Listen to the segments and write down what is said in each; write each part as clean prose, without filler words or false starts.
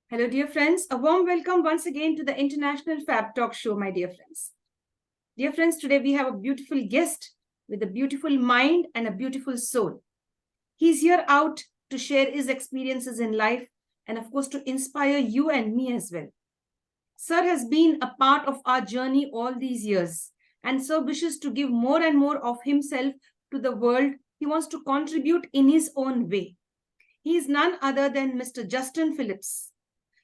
Hello, dear friends. A warm welcome once again to the International FABTALKS show, my dear friends. Dear friends, today we have a beautiful guest with a beautiful mind and a beautiful soul. He's here out to share his experiences in life and, of course, to inspire you and me as well. Sir has been a part of our journey all these years and so wishes to give more and more of himself to the world. He wants to contribute in his own way. He is none other than Mr. Justin Phillips.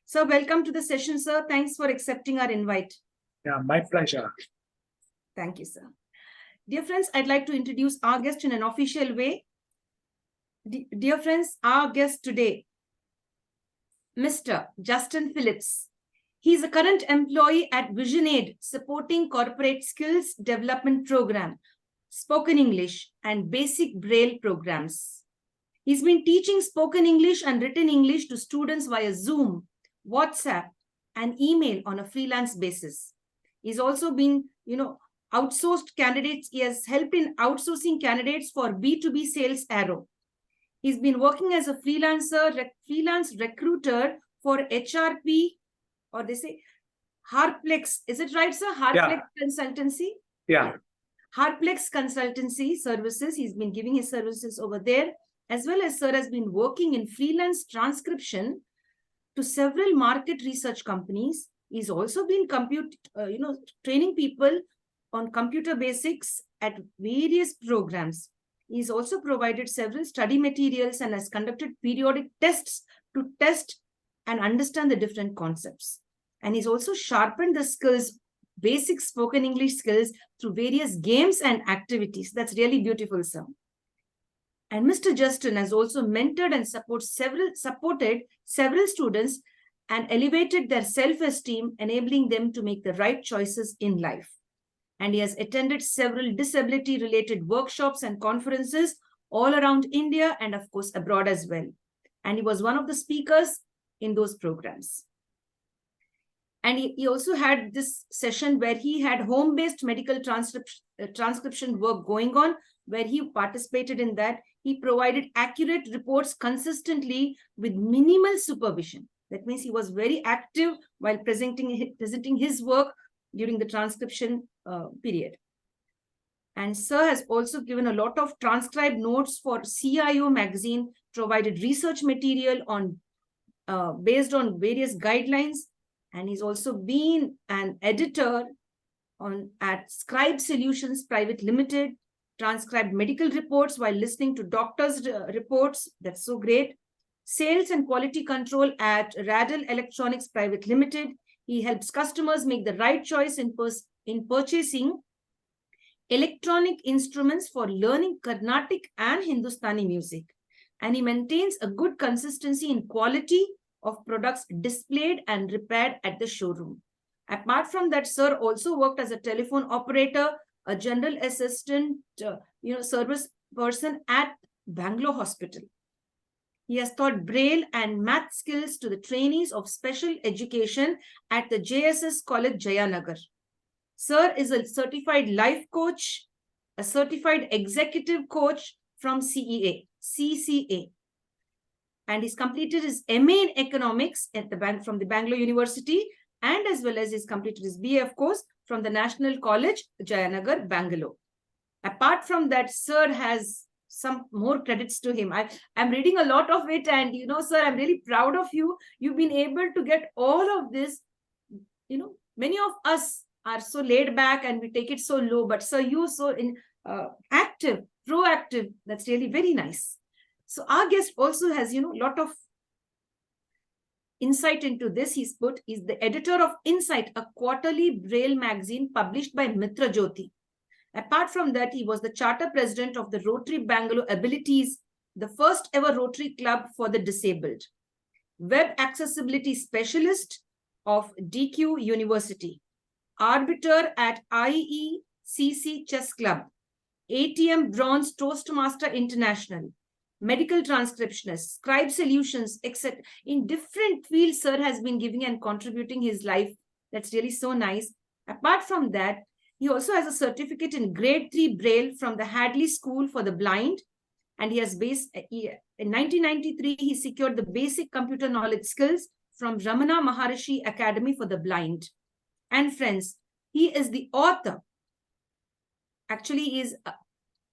Sir, welcome to the session, sir. Thanks for accepting our invite. Yeah, my pleasure. Thank you, sir. Dear friends, I'd like to introduce our guest in an official way. Dear friends, our guest today, Mr. Justin Phillips. He's a current employee at VisionAid, supporting corporate skills development program, spoken English, and basic Braille programs. He's been teaching spoken English and written English to students via Zoom, WhatsApp, and email on a freelance basis. He's also been, outsourced candidates. He has helped in outsourcing candidates for B2B sales Arrow. He's been working as a freelance recruiter for HRP, or they say Harplex. Is it right, sir? Harplex Consultancy? Yeah. Harplex Consultancy Services. He's been giving his services over there, as well as sir has been working in freelance transcription to several market research companies. He's also been training people on computer basics at various programs. He's also provided several study materials and has conducted periodic tests to test and understand the different concepts. And he's also sharpened the skills, basic spoken English skills, through various games and activities. That's really beautiful, sir. And Mr. Justin has also mentored and supported several students and elevated their self-esteem, enabling them to make the right choices in life. And he has attended several disability-related workshops and conferences all around India and, of course, abroad as well. And he was one of the speakers in those programs. And he also had this session where he had home-based medical transcription work going on, where he participated in that. He provided accurate reports consistently with minimal supervision. That means he was very active while presenting his work during the transcription period. And sir has also given a lot of transcribed notes for CIO magazine, provided research material on based on various guidelines. And he's also been an editor at Scribe Solutions Private Limited, transcribed medical reports while listening to doctors' reports. That's so great. Sales and quality control at Radel Electronics Private Limited. He helps customers make the right choice in purchasing electronic instruments for learning Carnatic and Hindustani music. And he maintains a good consistency in quality of products displayed and repaired at the showroom. Apart from that, sir also worked as a telephone operator, a general assistant, service person at Bangalore Hospital. He has taught Braille and math skills to the trainees of special education at the JSS College, Jayanagar. Sir is a certified life coach, a certified executive coach from CCA. And he's completed his MA in economics at from the Bangalore University, and as well as he's completed his BA, of course, from the National College, Jayanagar, Bangalore. Apart from that, sir has some more credits to him. I'm reading a lot of it, and sir, I'm really proud of you. You've been able to get all of this. Many of us are so laid back and we take it so low, but sir, you so active, proactive. That's really very nice. So our guest also has, lot of insight into this. He's the editor of Insight, a quarterly Braille magazine published by Mitra Jyothi. Apart from that, he was the charter president of the Rotary Bangalore Abilities, the first ever Rotary club for the disabled. Web accessibility specialist of DQ University. Arbiter at IECC Chess Club. ATM Bronze Toastmasters International. Medical transcriptionist, Scribe Solutions, etc. In different fields, sir has been giving and contributing his life. That's really so nice. Apart from that, he also has a certificate in grade 3 Braille from the Hadley School for the Blind. And he has in 1993, he secured the basic computer knowledge skills from Ramana Maharishi Academy for the Blind. And friends, he is the author. Actually,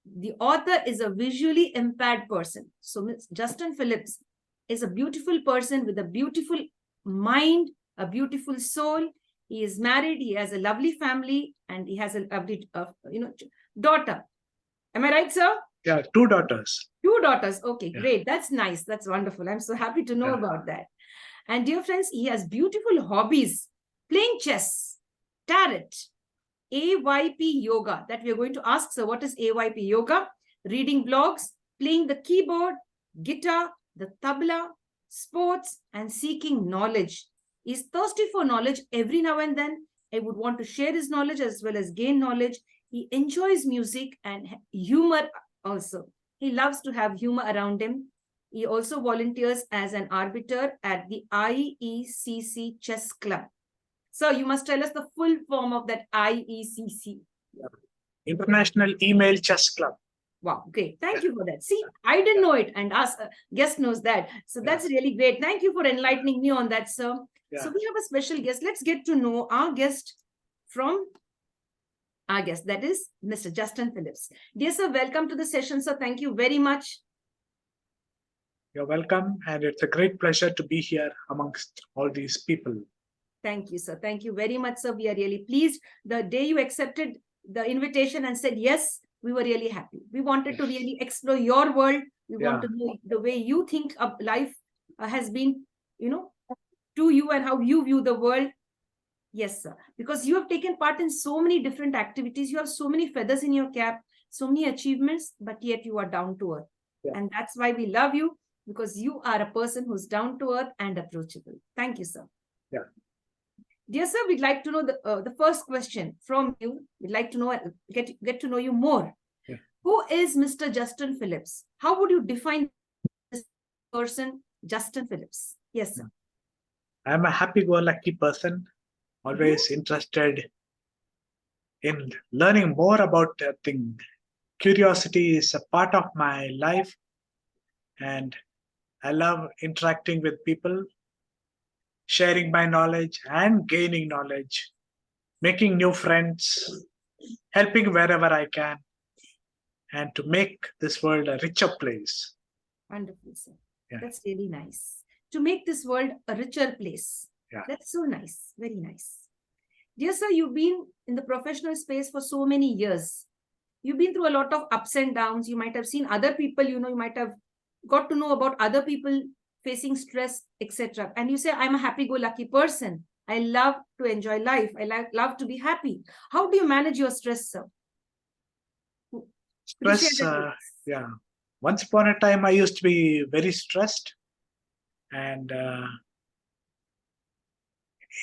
the author is a visually impaired person. So Justin Phillips is a beautiful person with a beautiful mind, a beautiful soul. He is married. He has a lovely family, and he has a lovely, daughter. Am I right, sir? Yeah, 2 daughters. 2 daughters. Okay, Yeah. great. That's nice. That's wonderful. I'm so happy to know about that. And dear friends, he has beautiful hobbies: playing chess, tarot, AYP yoga, that we are going to ask. So what is AYP yoga? Reading blogs, playing the keyboard, guitar, the tabla, sports, and seeking knowledge. He's thirsty for knowledge every now and then. He would want to share his knowledge as well as gain knowledge. He enjoys music and humor also. He loves to have humor around him. He also volunteers as an arbiter at the IECC Chess Club. So you must tell us the full form of that IECC. International Email Chess Club. Wow, great. Thank you for that. See, I didn't know it, and us guest knows that. So that's really great. Thank you for enlightening me on that, sir. So we have a special guest. Let's get to know our guest from our guest. That is Mr. Justin Phillips. Dear sir, welcome to the session, sir. Thank you very much. You're welcome, and it's a great pleasure to be here amongst all these people. Thank you, sir. Thank you very much, sir. We are really pleased. The day you accepted the invitation and said yes, we were really happy. We wanted to really explore your world. We want to know the way you think of life has been, to you, and how you view the world. Yes, sir. Because you have taken part in so many different activities. You have so many feathers in your cap, so many achievements, but yet you are down to earth. And that's why we love you, because you are a person who's down to earth and approachable. Thank you, sir. Yeah. Dear sir, we'd like to know the first question from you. We'd like to know, get to know you more. Yeah. Who is Mr. Justin Phillips? How would you define this person, Justin Phillips? Yes, sir. I'm a happy-go-lucky person, always interested in learning more about a thing. Curiosity is a part of my life, and I love interacting with people, sharing my knowledge and gaining knowledge, making new friends, helping wherever I can, and to make this world a richer place. Wonderful, sir. Yeah. That's really nice. To make this world a richer place. Yeah. That's so nice. Very nice. Dear sir, you've been in the professional space for so many years. You've been through a lot of ups and downs. You might have seen other people, you might have got to know about other people facing stress, etc. And you say, I'm a happy-go-lucky person. I love to enjoy life. I love to be happy. How do you manage your stress, sir? Stress, yeah. Once upon a time, I used to be very stressed. And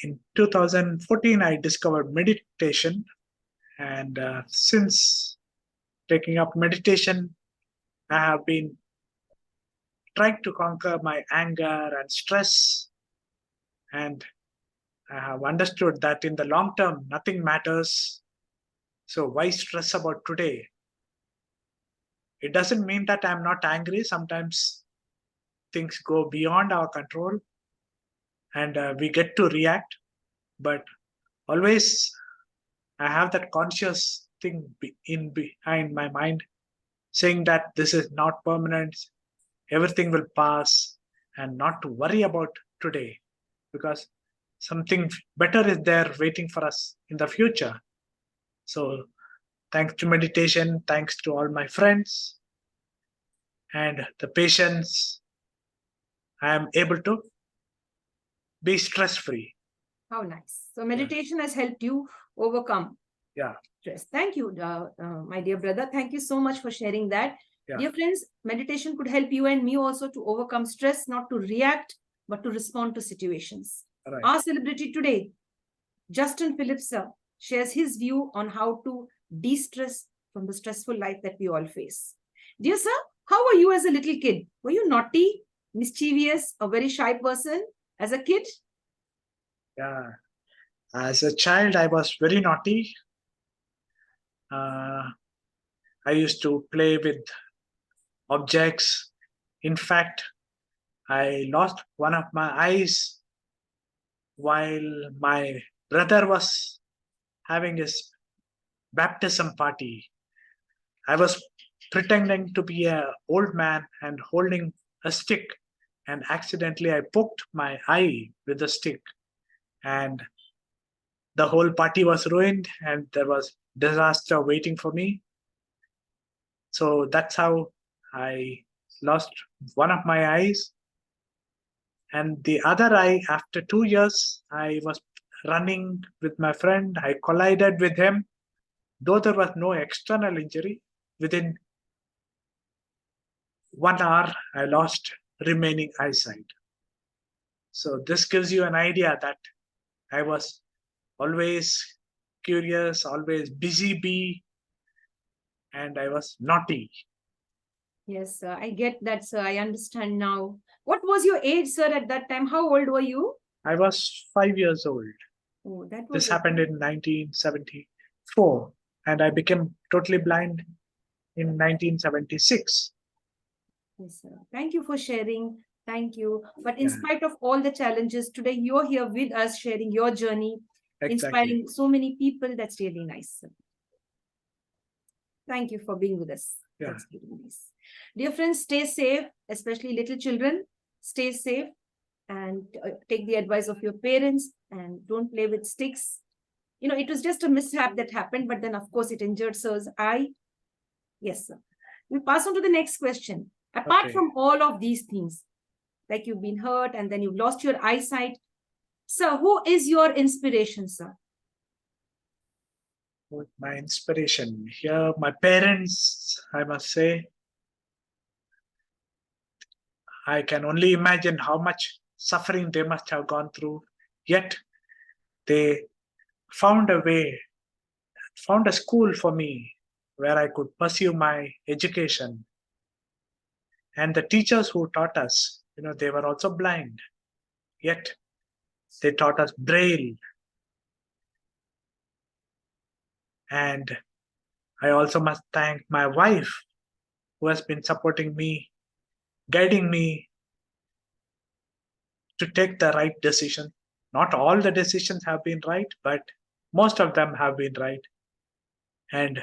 in 2014, I discovered meditation. And since taking up meditation, I have been trying to conquer my anger and stress. And I have understood that in the long term, nothing matters. So why stress about today? It doesn't mean that I'm not angry. Sometimes things go beyond our control and we get to react. But always I have that conscious thing behind my mind saying that this is not permanent. Everything will pass, and not to worry about today, because something better is there waiting for us in the future. So thanks to meditation, thanks to all my friends and the patience, I am able to be stress-free. How nice. So meditation has helped you overcome stress. Thank you, my dear brother. Thank you so much for sharing that. Dear friends, meditation could help you and me also to overcome stress, not to react, but to respond to situations. Right. Our celebrity today, Justin Phillips, sir, shares his view on how to de-stress from the stressful life that we all face. Dear sir, how were you as a little kid? Were you naughty, mischievous, a very shy person as a kid? Yeah. As a child, I was very naughty. I used to play with objects. In fact, I lost one of my eyes while my brother was having his baptism party, I was pretending to be an old man and holding a stick, and accidentally I poked my eye with the stick, and the whole party was ruined, and there was disaster waiting for me. So that's how I lost one of my eyes. And the other eye, after 2 years, I was running with my friend. I collided with him. Though there was no external injury, within 1 hour, I lost remaining eyesight. So this gives you an idea that I was always curious, always busy bee, and I was naughty. Yes, sir. I get that, sir. I understand now. What was your age, sir, at that time? How old were you? I was 5 years old. Oh, that was This happened in 1974, and I became totally blind in 1976. Yes, sir. Thank you for sharing. Thank you. But in Yeah. spite of all the challenges, today you're here with us sharing your journey, inspiring so many people. That's really nice, sir. Thank you for being with us. Yeah. That's really nice. Dear friends, stay safe, especially little children. Stay safe and take the advice of your parents and don't play with sticks. You know, it was just a mishap that happened, but then of course it injured sir's eye. Yes, sir. We pass on to the next question. Apart from all of these things, like you've been hurt and then you've lost your eyesight, sir, who is your inspiration, sir? My inspiration here, my parents, I must say. I can only imagine how much suffering they must have gone through, yet they found a way, found a school for me where I could pursue my education. And the teachers who taught us, they were also blind, yet they taught us Braille. And I also must thank my wife, who has been supporting me, guiding me to take the right decision. Not all the decisions have been right, but most of them have been right. And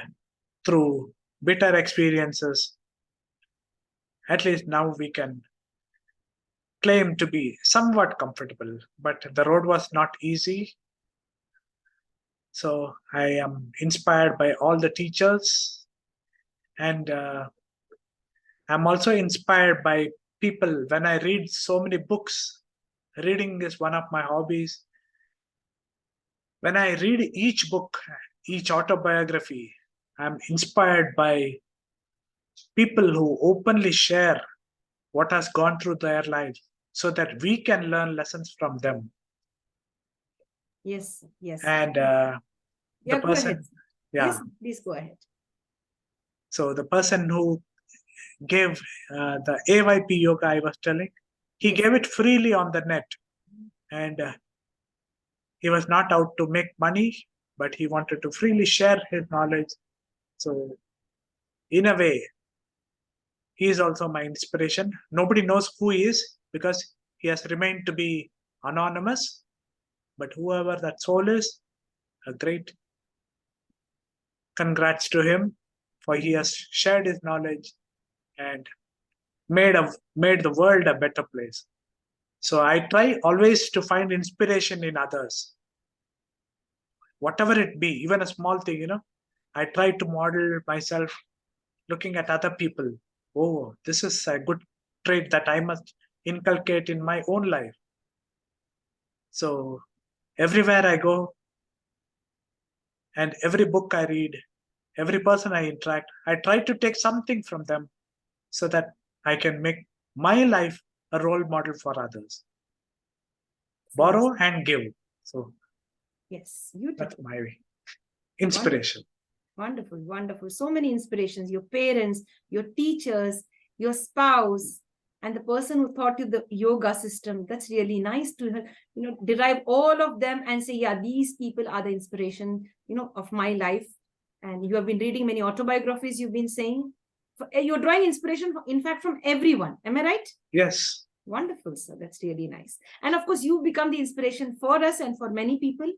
through bitter experiences, at least now we can claim to be somewhat comfortable, but the road was not easy. So I am inspired by all the teachers, and I'm also inspired by people. When I read so many books, reading is one of my hobbies. When I read each book, each autobiography, I'm inspired by people who openly share what has gone through their lives so that we can learn lessons from them. Yes, yes. And yeah, the go person, ahead. yeah. Yes, please go ahead. So the person who gave the AYP yoga I was telling, he gave it freely on the net. And he was not out to make money, but he wanted to freely share his knowledge. So in a way, he is also my inspiration. Nobody knows who he is because he has remained to be anonymous. But whoever that soul is, a great congrats to him, for he has shared his knowledge and made the world a better place. So I try always to find inspiration in others, whatever it be, even a small thing. I try to model myself looking at other people. Oh, this is a good trait that I must inculcate in my own life. So everywhere I go and every book I read, every person I interact, I try to take something from them so that I can make my life a role model for others. Borrow and give. So yes, beautiful. That's my inspiration. Wonderful, wonderful. So many inspirations. Your parents, your teachers, your spouse, and the person who taught you the yoga system. That's really nice to derive all of them and say, yeah, these people are the inspiration of my life. And you have been reading many autobiographies, you've been saying. You're drawing inspiration, in fact, from everyone. Am I right? Yes. Wonderful, sir. That's really nice. And of course, you've become the inspiration for us and for many people.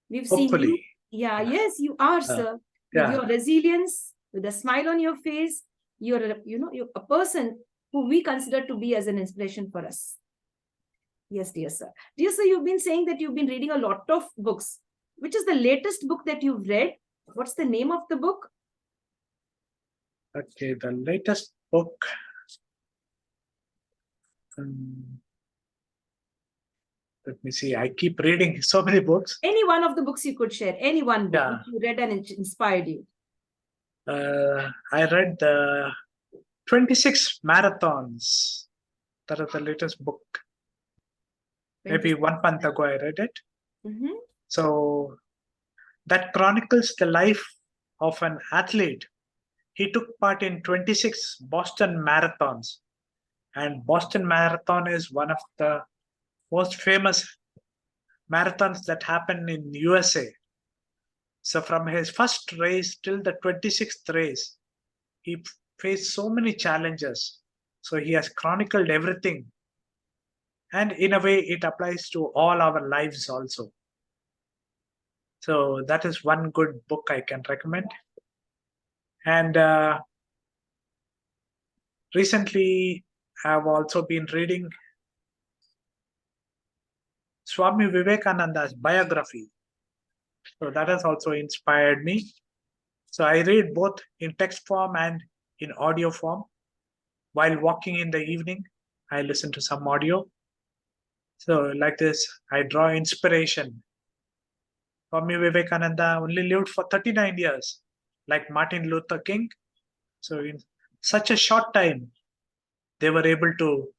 We've seen you. Hopefully. Yeah, yes, you are, sir. With your resilience, with a smile on your face, you're a person who we consider to be as an inspiration for us. Yes, dear sir. Dear sir, you've been saying that you've been reading a lot of books. Which is the latest book that you've read? What's the name of the book? Okay, the latest book. Let me see. I keep reading so many books. Any one of the books you could share. Any one book Yeah. you read and it inspired you. I read the 26 Marathons. That is the latest book. Maybe 1 month ago I read it. So that chronicles the life of an athlete. He took part in 26 Boston marathons. And Boston Marathon is one of the most famous marathons that happen in USA. So from his first race till the 26th race, he faced so many challenges. So he has chronicled everything. And in a way, it applies to all our lives also. So that is one good book I can recommend. And recently, I've also been reading Swami Vivekananda's biography. So that has also inspired me. So I read both in text form and in audio form. While walking in the evening, I listen to some audio. So like this, I draw inspiration. Swami Vivekananda only lived for 39 years, like Martin Luther King. So in such a short time, they were able to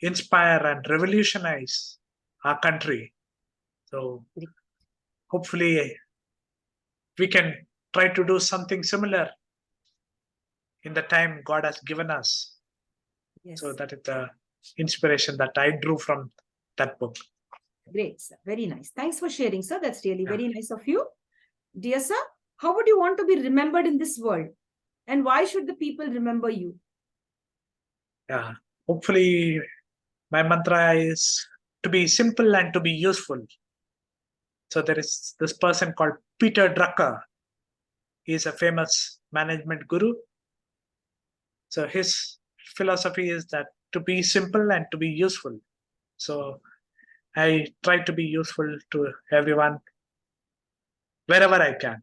inspire and revolutionize our country. So hopefully we can try to do something similar in the time God has given us. Yes. So that is the inspiration that I drew from that book. Great, sir. Very nice. Thanks for sharing, sir. That's really very nice of you. Dear sir, how would you want to be remembered in this world? And why should the people remember you? Yeah, hopefully my mantra is to be simple and to be useful. So there is this person called Peter Drucker. He is a famous management guru. So his philosophy is that to be simple and to be useful. So I try to be useful to everyone wherever I can.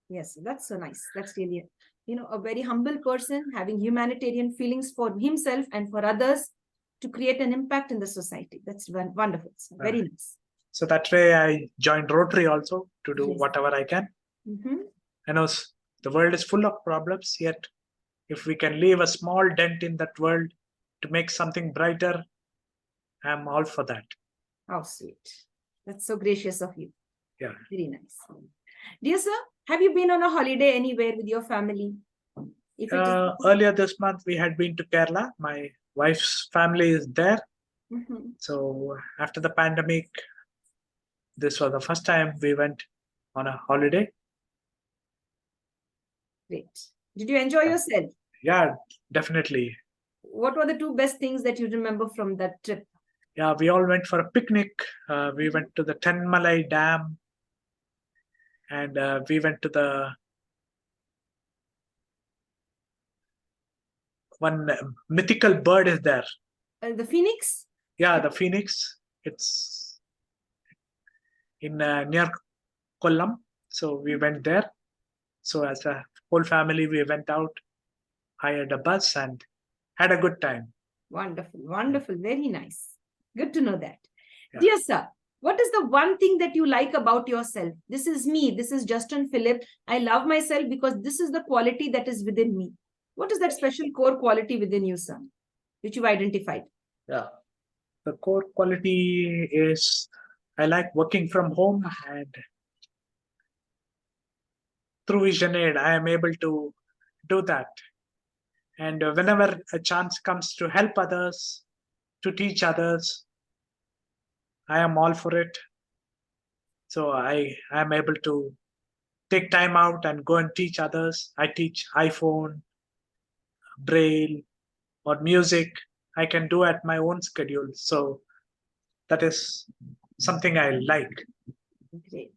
Yes, that's so nice. That's really, a very humble person having humanitarian feelings for himself and for others to create an impact in the society. That's wonderful. So very nice. So that way I joined Rotary also to do whatever I can. I know the world is full of problems, yet if we can leave a small dent in that world to make something brighter, I'm all for that. How sweet. That's so gracious of you. Yeah. Very nice. Dear sir, have you been on a holiday anywhere with your family? Earlier this month, we had been to Kerala. My wife's family is there. So after the pandemic, this was the first time we went on a holiday. Great. Did you enjoy yourself? Yeah, definitely. What were the two best things that you remember from that trip? Yeah, we all went for a picnic. We went to the Tenmalai Dam. And we went to the one mythical bird is there. The phoenix? Yeah, the phoenix. It's in near Kollam. So we went there. So as a whole family, we went out, hired a bus and had a good time. Wonderful, wonderful. Very nice. Good to know that. Yeah. Dear sir, what is the one thing that you like about yourself? This is me. This is Justin Philip. I love myself because this is the quality that is within me. What is that special core quality within you, sir, which you've identified? Yeah. The core quality is I like working from home, and through VisionAid, I am able to do that. And whenever a chance comes to help others, to teach others, I am all for it. So I am able to take time out and go and teach others. I teach iPhone, Braille, or music, I can do at my own schedule. So that is something I like. Great.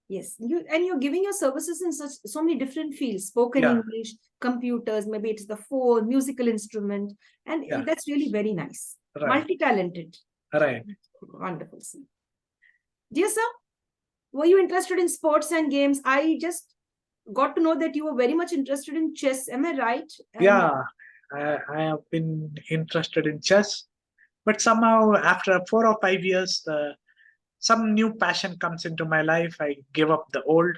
Yes, you're giving your services in so many different fields: spoken Yeah. English, computers, maybe it's the phone, musical instrument, and Yeah. that's really very nice. Right. Multi-talented. Right. Wonderful, sir. Dear sir, were you interested in sports and games? I just got to know that you were very much interested in chess. Am I right? And yeah, I have been interested in chess, but somehow after 4 or 5 years, some new passion comes into my life. I give up the old.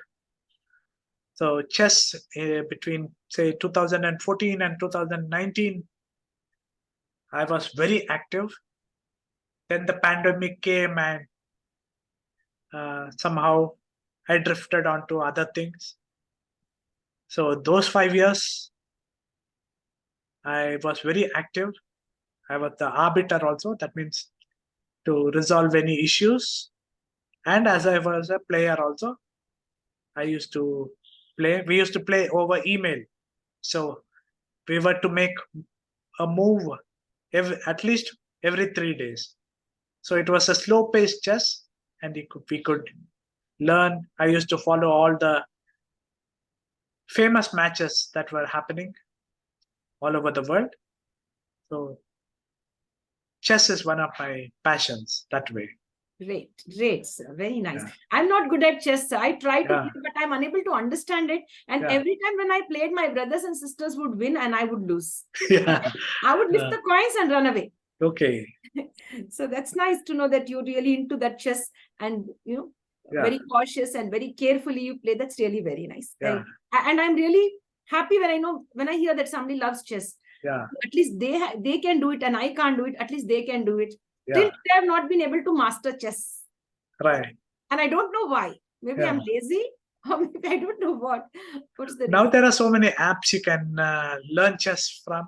So chess between say 2014 and 2019, I was very active. Then the pandemic came and somehow I drifted onto other things. So those 5 years, I was very active. I was the arbiter also. That means to resolve any issues. And as I was a player also, I used to play. We used to play over email. So we were to make a move at least every 3 days. So it was a slow-paced chess, and we could learn. I used to follow all the famous matches that were happening all over the world. So chess is one of my passions that way. great, sir. Very nice. Yeah. I'm not good at chess, sir. I try to Yeah. play, but I'm unable to understand it. And Yeah. every time when I played, my brothers and sisters would win and I would lose. Yeah. I would lift the coins and run away. Okay. So that's nice to know that you're really into that chess and, Yeah. very cautious and very carefully you play. That's really very nice. Yeah. And I'm really happy when I hear that somebody loves chess. Yeah. At least they can do it and I can't do it. At least they can do it. Yeah. Till today, I've not been able to master chess. Right. And I don't know why. Maybe Yeah. I'm lazy or maybe I don't know what. What's the Now reason? there are so many apps you can learn chess from.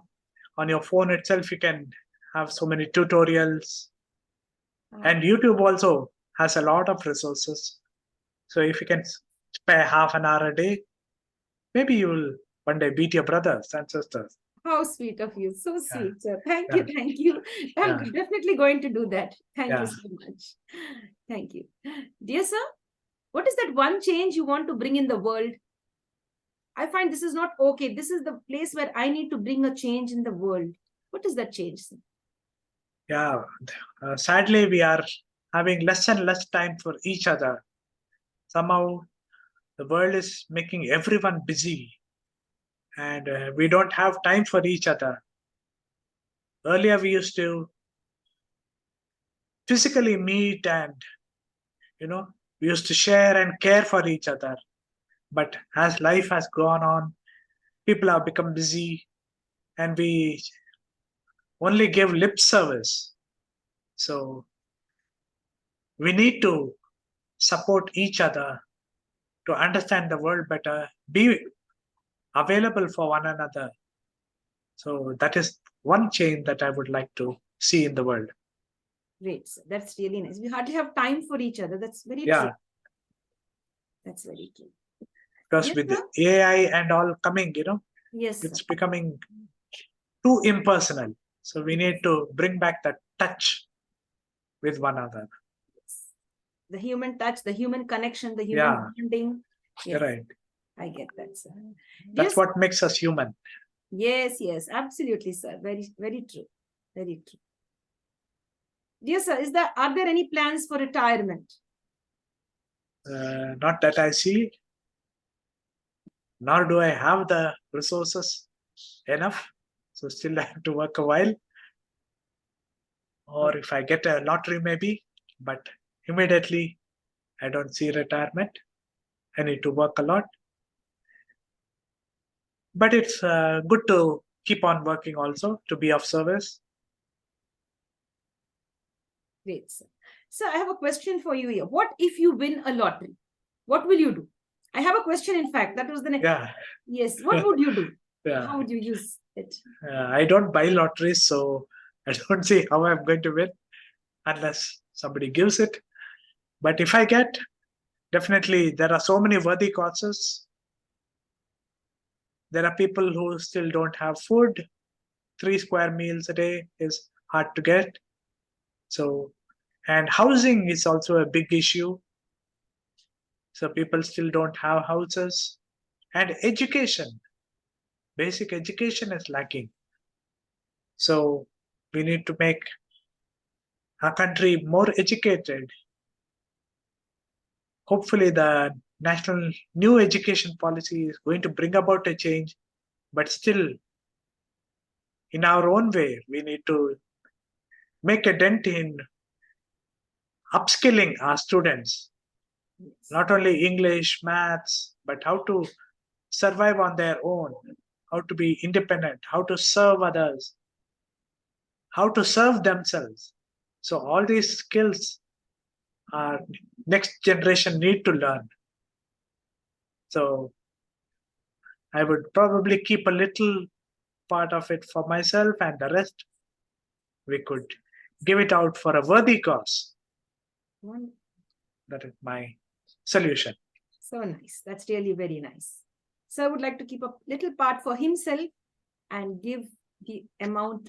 On your phone itself, you can have so many tutorials. And YouTube also has a lot of resources. So if you can spare half an hour a day, maybe you will one day beat your brothers and sisters. How sweet of you. So sweet, sir. Thank Yeah. you. Thank you. I'm Yeah. definitely going to do that. Thank Yeah. you so much. Thank you. Dear sir, what is that one change you want to bring in the world? I find this is not okay. This is the place where I need to bring a change in the world. What is that change, sir? Yeah. Sadly, we are having less and less time for each other. Somehow, the world is making everyone busy, and we don't have time for each other. Earlier, we used to physically meet and, we used to share and care for each other. But as life has gone on, people have become busy and we only give lip service. So we need to support each other to understand the world better, be available for one another. So that is one change that I would like to see in the world. Great, sir. That's really nice. We hardly have time for each other. That's very Yeah. true. That's very true. Because Yes, with sir. the AI and all coming, Yes, it's sir. becoming too impersonal. So we need to bring back that touch with one another. The human touch, the human connection, the human Yeah. bonding. Yes, Right. I get that, sir. That's Yes, what makes us human. yes, absolutely, sir. Very, very true. Very true. Dear sir, are there any plans for retirement? Not that I see, nor do I have the resources enough. So still I have to work a while. Or if I get a lottery, maybe. But immediately, I don't see retirement. I need to work a lot. But it's good to keep on working also, to be of service. Great, sir. Sir, I have a question for you here. What if you win a lottery? What will you do? I have a question, in fact. That was the next. Yeah. Yes. What would you do? Yeah. How would you use it? I don't buy lotteries, so I don't see how I'm going to win unless somebody gives it. But if I get, definitely there are so many worthy causes. There are people who still don't have food. 3 square meals a day is hard to get. So, and housing is also a big issue. So people still don't have houses. And education, basic education is lacking. So we need to make our country more educated. Hopefully the national new education policy is going to bring about a change, but still in our own way, we need to make a dent in upskilling our students, not only English, maths, but how to survive on their own, how to be independent, how to serve others, how to serve themselves. So all these skills our next generation need to learn. So I would probably keep a little part of it for myself, and the rest we could give it out for a worthy cause. That is my solution. So nice. That's really very nice. So I would like to keep a little part for himself and give the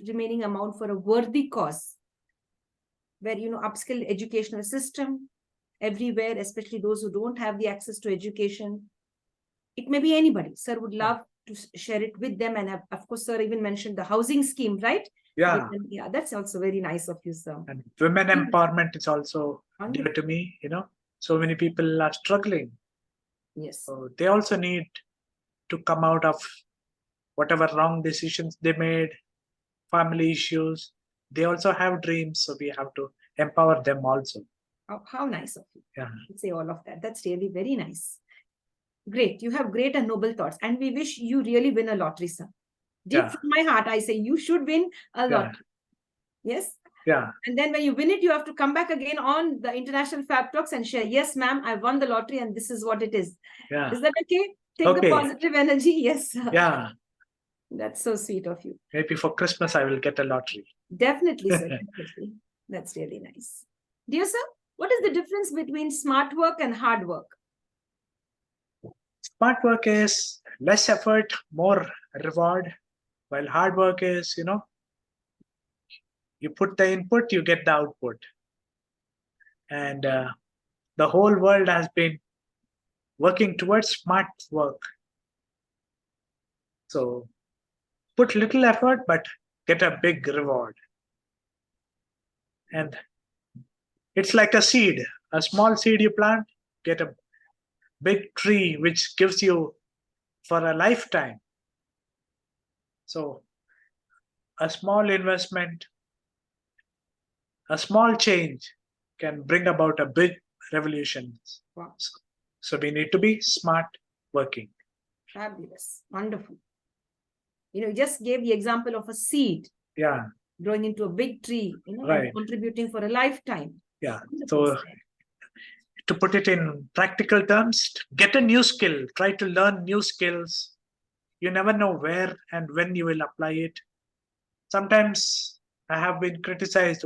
remaining amount for a worthy cause, where, upskill educational system everywhere, especially those who don't have the access to education. It may be anybody. Sir would love to share it with them. And of course, sir even mentioned the housing scheme, right? Yeah. Yeah, that's also very nice of you, sir. And women empowerment is also dear to me, So many people are struggling. Yes. So they also need to come out of whatever wrong decisions they made, family issues. They also have dreams, so we have to empower them also. How nice of you. Yeah. To say all of that. That's really very nice. Great. You have great and noble thoughts. And we wish you really win a lottery, sir. Deep from my heart, I say you should win a lottery. Yes? Yeah. And then when you win it, you have to come back again on the International Fab Talks and share, yes, ma'am, I won the lottery and this is what it is. Yeah. Is that okay? Take the positive energy. Yes, sir. Yeah. That's so sweet of you. Maybe for Christmas, I will get a lottery. Definitely, sir. Definitely. That's really nice. Dear sir, what is the difference between smart work and hard work? Smart work is less effort, more reward, while hard work is, you put the input, you get the output. And the whole world has been working towards smart work. So put little effort, but get a big reward. And it's like a seed. A small seed you plant, get a big tree, which gives you for a lifetime. So a small investment, a small change can bring about a big revolution. Wow. So we need to be smart working. Fabulous. Wonderful. You just gave the example of a seed. Yeah. Growing into a big tree, right. And contributing for a lifetime. Yeah. So to put it in practical terms, get a new skill, try to learn new skills. You never know where and when you will apply it. Sometimes I have been criticized,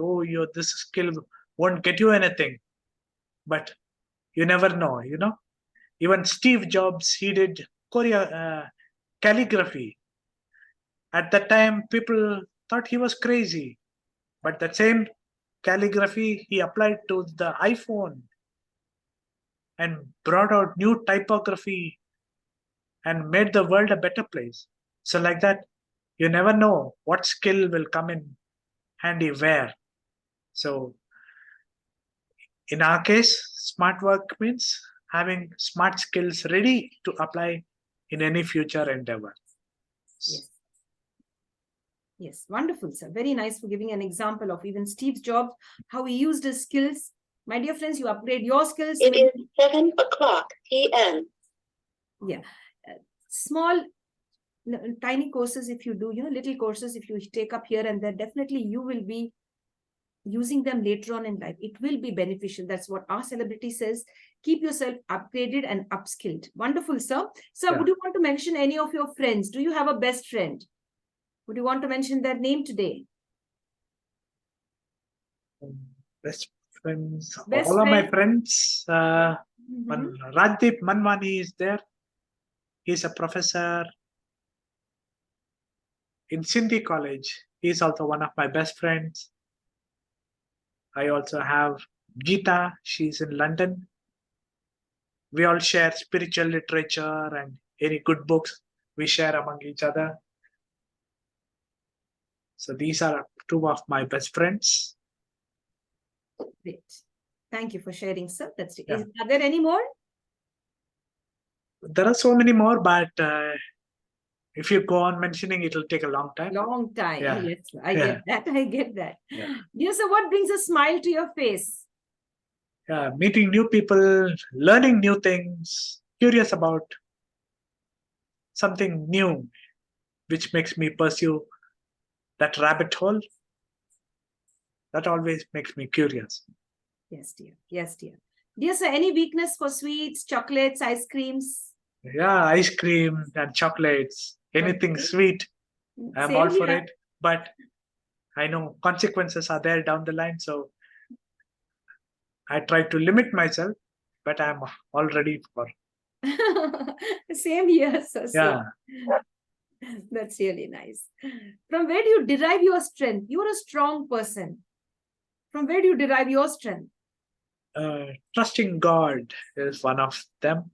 this skill won't get you anything. But you never know, Even Steve Jobs, he did calligraphy. At that time, people thought he was crazy. But the same calligraphy he applied to the iPhone and brought out new typography and made the world a better place. So like that, you never know what skill will come in handy where. So in our case, smart work means having smart skills ready to apply in any future endeavor. Yes. Yes, wonderful, sir. Very nice for giving an example of even Steve Jobs, how he used his skills. My dear friends, you upgrade your skills. It is 7:00 p.m. Yeah. Small, tiny courses, if you do, little courses, if you take up here and there, definitely you will be using them later on in life. It will be beneficial. That's what our celebrity says. Keep yourself upgraded and upskilled. Wonderful, sir. Sir, would you want to mention any of your friends? Do you have a best friend? Would you want to mention their name today? Best friends. All of my friends. Rajdeep Manwani is there. He's a professor. in Sindhi college. He's also one of my best friends. I also have Geeta. She's in London. We all share spiritual literature and any good books we share among each other. So these are two of my best friends. Great. Thank you for sharing, sir. That's Yeah. Are there any more? There are so many more, but if you go on mentioning, it will take a long time. Long time. Yeah. Yes, I Yeah. get that. I get that. Yeah. Yes, sir. What brings a smile to your face? Meeting new people, learning new things, curious about something new, which makes me pursue that rabbit hole. That always makes me curious. Yes, dear. Yes, dear. Dear sir, any weakness for sweets, chocolates, ice creams? Yeah, ice cream and chocolates, anything Okay. sweet, I'm Same all for here. it. But I know consequences are there down the line, so I try to limit myself, but I'm all ready for. Same here, sir. Same. Yeah. That's really nice. From where do you derive your strength? You're a strong person. From where do you derive your strength? Trusting God is one of them.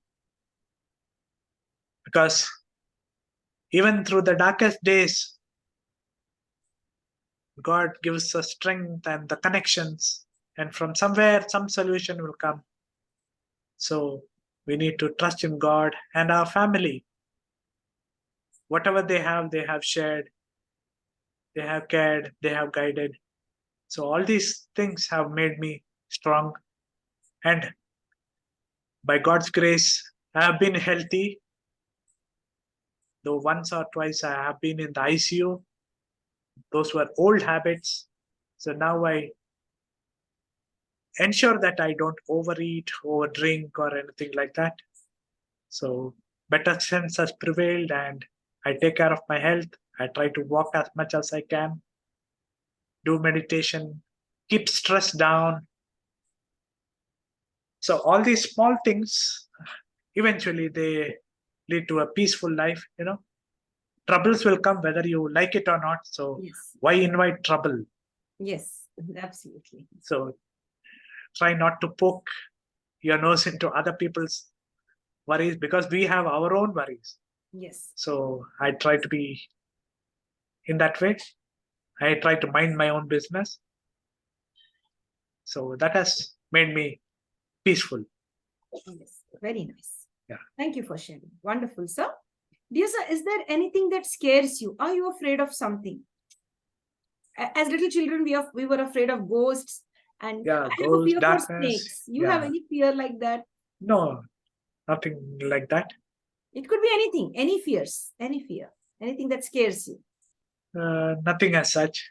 Because even through the darkest days, God gives us strength and the connections, and from somewhere, some solution will come. So we need to trust in God and our family. Whatever they have shared, they have cared, they have guided. So all these things have made me strong. And by God's grace, I have been healthy. Though once or twice I have been in the ICU. Those were old habits. So now I ensure that I don't overeat, overdrink, or anything like that. So better sense has prevailed, and I take care of my health. I try to walk as much as I can, do meditation, keep stress down. So all these small things, eventually they lead to a peaceful life. Troubles will come whether you like it or not. So Yes. why invite trouble? Yes, absolutely. So try not to poke your nose into other people's worries, because we have our own worries. Yes. So I try to be in that way. I try to mind my own business. So that has made me peaceful. Yes. Very nice. Yeah. Thank you for sharing. Wonderful, sir. Dear sir, is there anything that scares you? Are you afraid of something? As little children, we were afraid of ghosts, and Yeah, I have a ghosts, fear for darkness. snakes. You Yeah. have any fear like that? No, nothing like that. It could be anything, any fears, any fear, anything that scares you. Nothing as such.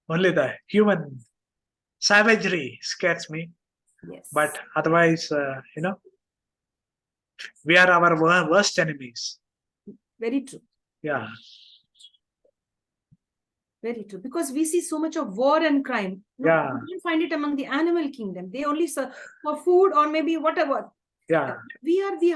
Only the human savagery scares me. Yes. But otherwise, we are our worst enemies. Very true. Yeah. Very true. Because we see so much of war and crime. No, Yeah. you don't find it among the animal kingdom. They only serve for food or maybe whatever. Yeah. We are the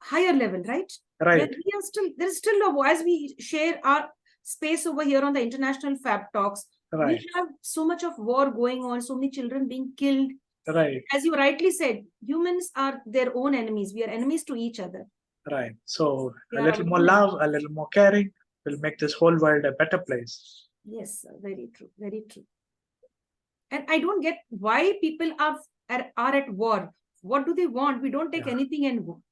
higher level, right? Right. Where we are still, there's still a war. As we share our space over here on the international FABTALKS, Right. we have so much of war going on, so many children being killed. Right. As you rightly said, humans are their own enemies. We are enemies to each other. Right. So We a are little our more own love, a little more caring will make this whole world a better place. Yes, sir. Very true. Very true. And I don't get why people are at war. What do they want? We don't take Yeah. anything and go.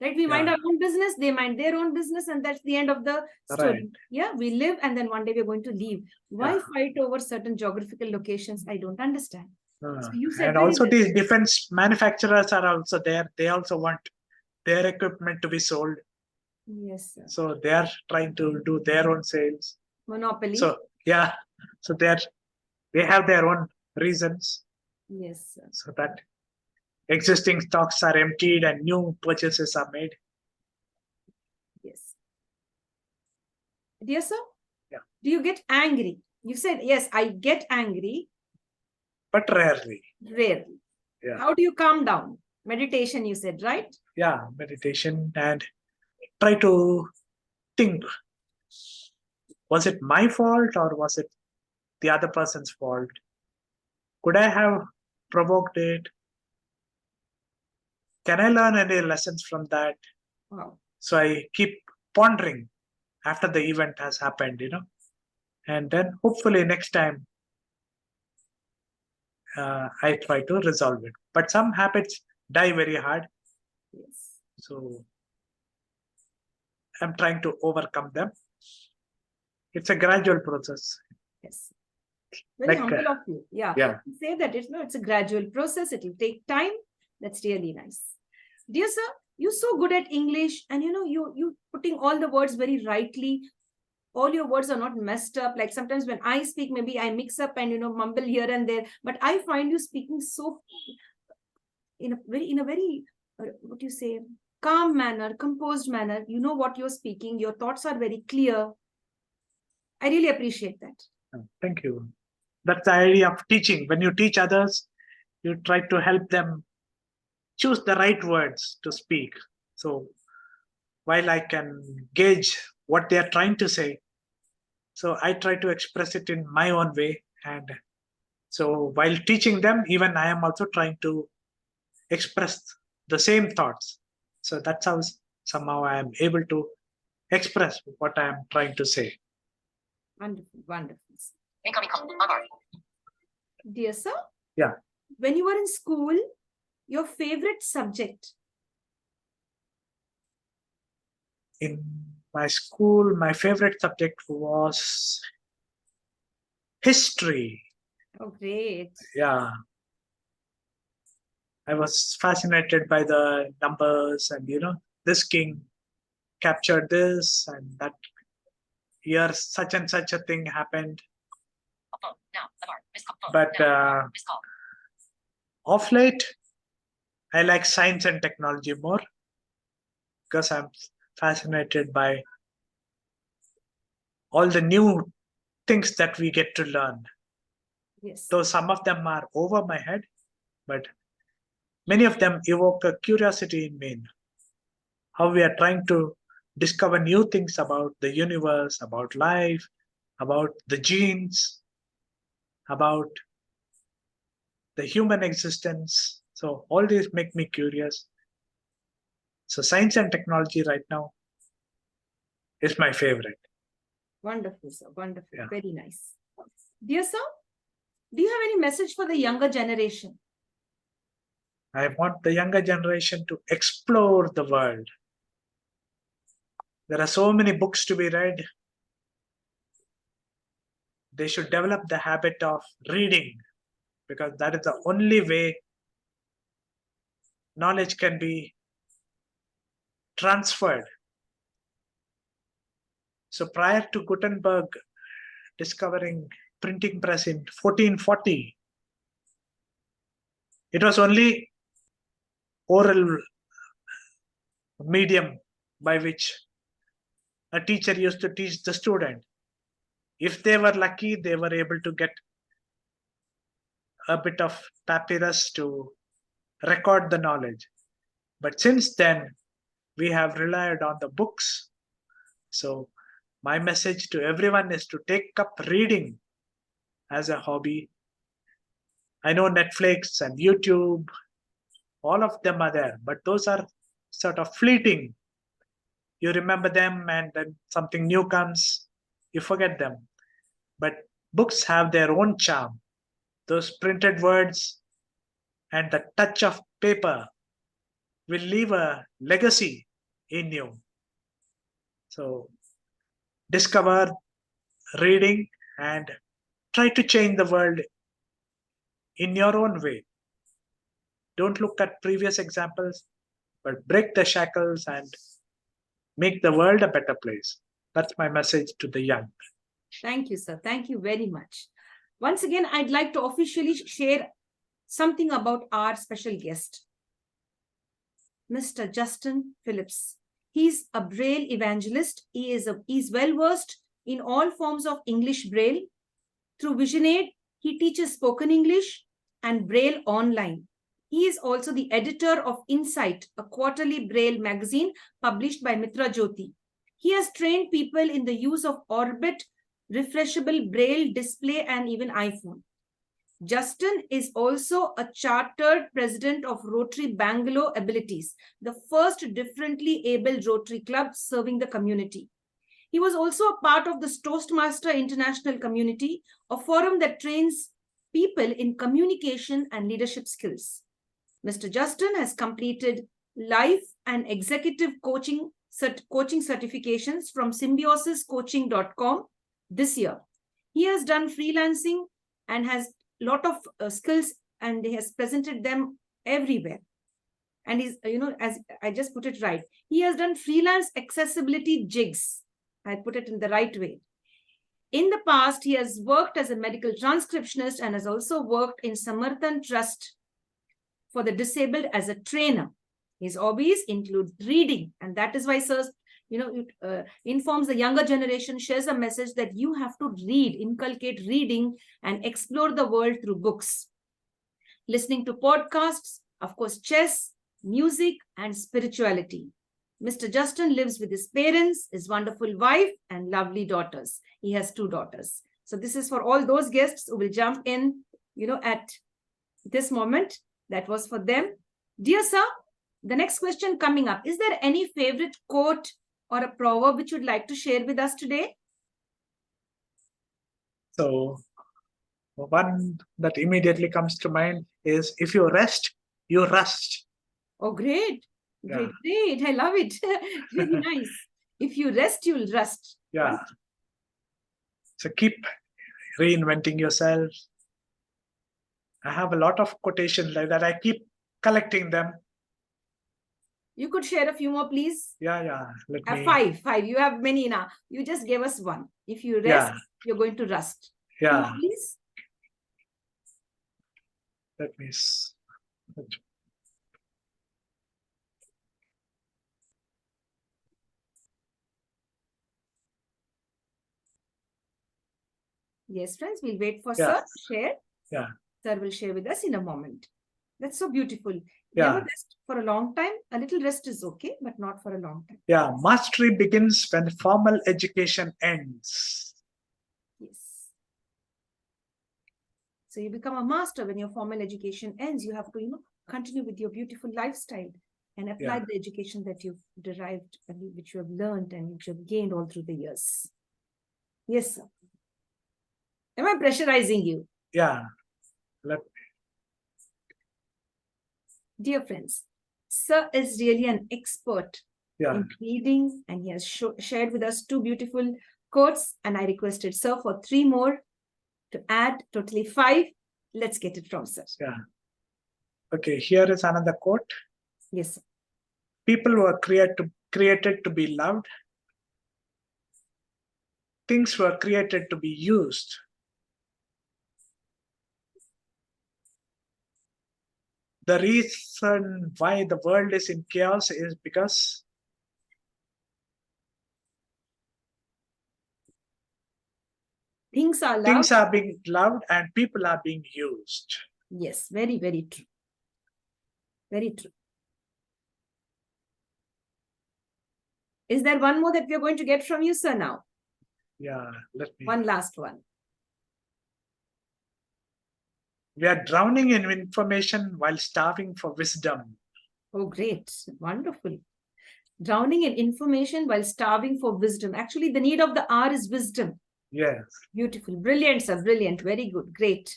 Right? We mind Yeah. our own business, they mind their own business, and that's the end of the story. Right. Yeah, we live and then one day we're going to leave. Why Yeah. fight over certain geographical locations? I don't understand. So you said And very also well. these defense manufacturers are also there. They also want their equipment to be sold. Yes, sir. So they are trying to do their own sales. Monopoly. So yeah, so they have their own reasons. Yes, sir. So that existing stocks are emptied and new purchases are made. Yes. Dear sir? Yeah. Do you get angry? You said, yes, I get angry. But rarely. Rarely. Yeah. How do you calm down? Meditation, you said, right? Yeah, meditation, and try to think Was it my fault or was it the other person's fault? Could I have provoked it? Can I learn any lessons from that? Wow. So I keep pondering after the event has happened, and then hopefully next time I try to resolve it. But some habits die very hard. Yes. So I'm trying to overcome them. It's a gradual process. Yes. Very Like, humble of you. Yeah. yeah. Say that it's a gradual process. It will take time. That's really nice. Dear sir, you're so good at English, and you putting all the words very rightly. All your words are not messed up. Like sometimes when I speak, maybe I mix up and mumble here and there. But I find you speaking so in a very what do you say, calm manner, composed manner. You know what you're speaking. Your thoughts are very clear. I really appreciate that. Thank you. That's the idea of teaching. When you teach others, you try to help them choose the right words to speak. So while I can gauge what they are trying to say, so I try to express it in my own way. And so while teaching them, even I am also trying to express the same thoughts. So that's how somehow I am able to express what I am trying to say. Wonderful, wonderful. Incoming call. Amar. Dear sir, Yeah. when you were in school, your favorite subject? In my school, my favorite subject was history. Oh, great. Yeah. I was fascinated by the numbers and, this king captured this and that year such and such a thing happened. But of late, I like science and technology more because I'm fascinated by all the new things that we get to learn. Yes. Though some of them are over my head, but many of them evoke a curiosity in me. How we are trying to discover new things about the universe, about life, about the genes, about the human existence. So all these make me curious. So science and technology right now is my favorite. Wonderful, sir. Wonderful. Yeah. Very nice. Dear sir, do you have any message for the younger generation? I want the younger generation to explore the world. There are so many books to be read. They should develop the habit of reading because that is the only way knowledge can be transferred. So prior to Gutenberg discovering printing press in 1440, it was only oral medium by which a teacher used to teach the student. If they were lucky, they were able to get a bit of papyrus to record the knowledge. But since then, we have relied on the books. So my message to everyone is to take up reading as a hobby. I know Netflix and YouTube, all of them are there, but those are sort of fleeting. You remember them and then something new comes, you forget them. But books have their own charm. Those printed words and the touch of paper will leave a legacy in you. So discover reading and try to change the world in your own way. Don't look at previous examples, but break the shackles and make the world a better place. That's my message to the young. Thank you, sir. Thank you very much. Once again, I'd like to officially share something about our special guest, Mr. Justin Phillips. He's a Braille Evangelist. He's well-versed in all forms of English Braille. Through VisionAid, he teaches spoken English and Braille online. He is also the editor of Insight, a quarterly Braille magazine published by Mitra Jyothi. He has trained people in the use of Orbit refreshable Braille display, and even iPhone. Justin is also a chartered president of Rotary Bangalore Abilities, the first differently abled Rotary club serving the community. He was also a part of the Toastmasters International community, a forum that trains people in communication and leadership skills. Mr. Justin has completed life and executive coaching certifications from symbiosiscoaching.com this year. He has done freelancing and has a lot of skills, and he has presented them everywhere. And he's, as I just put it right, he has done freelance accessibility jigs. I put it in the right way. In the past, he has worked as a medical transcriptionist and has also worked in Samarthanam Trust for the disabled as a trainer. His hobbies include reading, and that is why Sir, informs the younger generation, shares a message that you have to read, inculcate reading, and explore the world through books. Listening to podcasts, of course, chess, music, and spirituality. Mr. Justin lives with his parents, his wonderful wife, and lovely daughters. He has 2 daughters. So this is for all those guests who will jump in, at this moment. That was for them. Dear sir, the next question coming up, is there any favorite quote or a proverb which you'd like to share with us today? So one that immediately comes to mind is, if you rest, you rust. Oh, great. Great, great. I love it. Very nice. If you rest, you'll rust. Yeah. So keep reinventing yourself. I have a lot of quotations like that. I keep collecting them. You could share a few more, please. Yeah. Let me. Five. You have many now. You just gave us one. If you rest, you're going to rust. Yeah. 2, please. Let me. Yes, friends, we'll wait for Sir to share. Yeah. Sir will share with us in a moment. That's so beautiful. Yeah. Never rest for a long time. A little rest is okay, but not for a long time. Yeah. Mastery begins when formal education ends. Yes. So you become a master when your formal education ends. You have to, continue with your beautiful lifestyle and apply the education that you've derived, which you have learned and which you have gained all through the years. Yes, sir. Am I pressurizing you? Yeah. Dear friends, Sir is really an expert in reading, and he has shared with us 2 beautiful quotes, and I requested Sir for 3 more to add, totally 5. Let's get it from Sir. Yeah. Okay, here is another quote. Yes, sir. People were created to be loved. Things were created to be used. The reason why the world is in chaos is because things are being loved and people are being used. Yes, very, very true. Very true. Is there one more that we are going to get from you, sir, now? Yeah, let me. One last one. We are drowning in information while starving for wisdom. Oh, great. Wonderful. Drowning in information while starving for wisdom. Actually, the need of the hour is wisdom. Yes. Beautiful. Brilliant, sir. Brilliant. Very good. Great.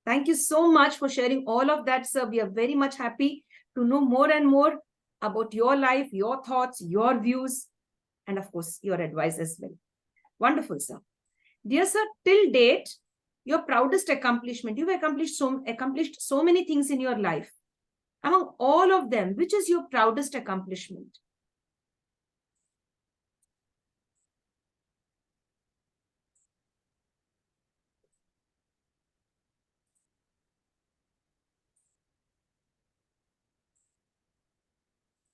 Thank you so much for sharing all of that, sir. We are very much happy to know more and more about your life, your thoughts, your views, and of course, your advice as well. Wonderful, sir. Dear sir, till date, your proudest accomplishment, you've accomplished so many things in your life. Among all of them, which is your proudest accomplishment?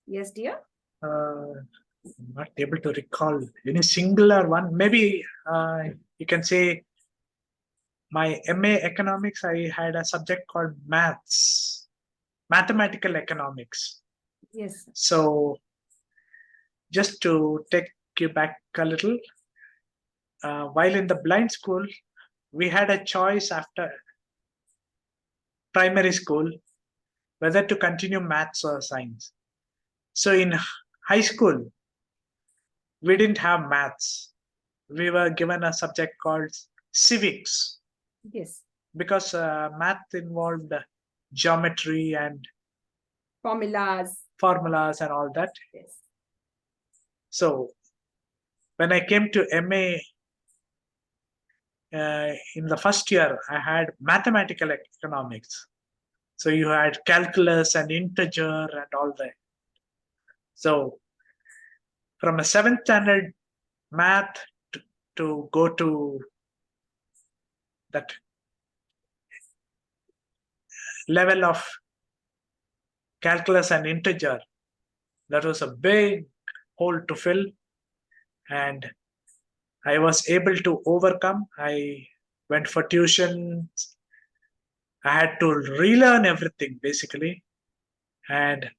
Yes, dear. I'm not able to recall any singular one. Maybe you can say my MA economics, I had a subject called mathematical economics. Yes. So just to take you back a little, while in the blind school, we had a choice after primary school whether to continue maths or science. So in high school, we didn't have maths. We were given a subject called civics Yes. because math involved geometry and Formulas. and all that. Yes. So when I came to MA in the first year, I had mathematical economics. So you had calculus and integer and all that. So from a 7th standard math to go to that level of calculus and integer, that was a big hole to fill, and I was able to overcome. I went for tuition. I had to relearn everything basically, and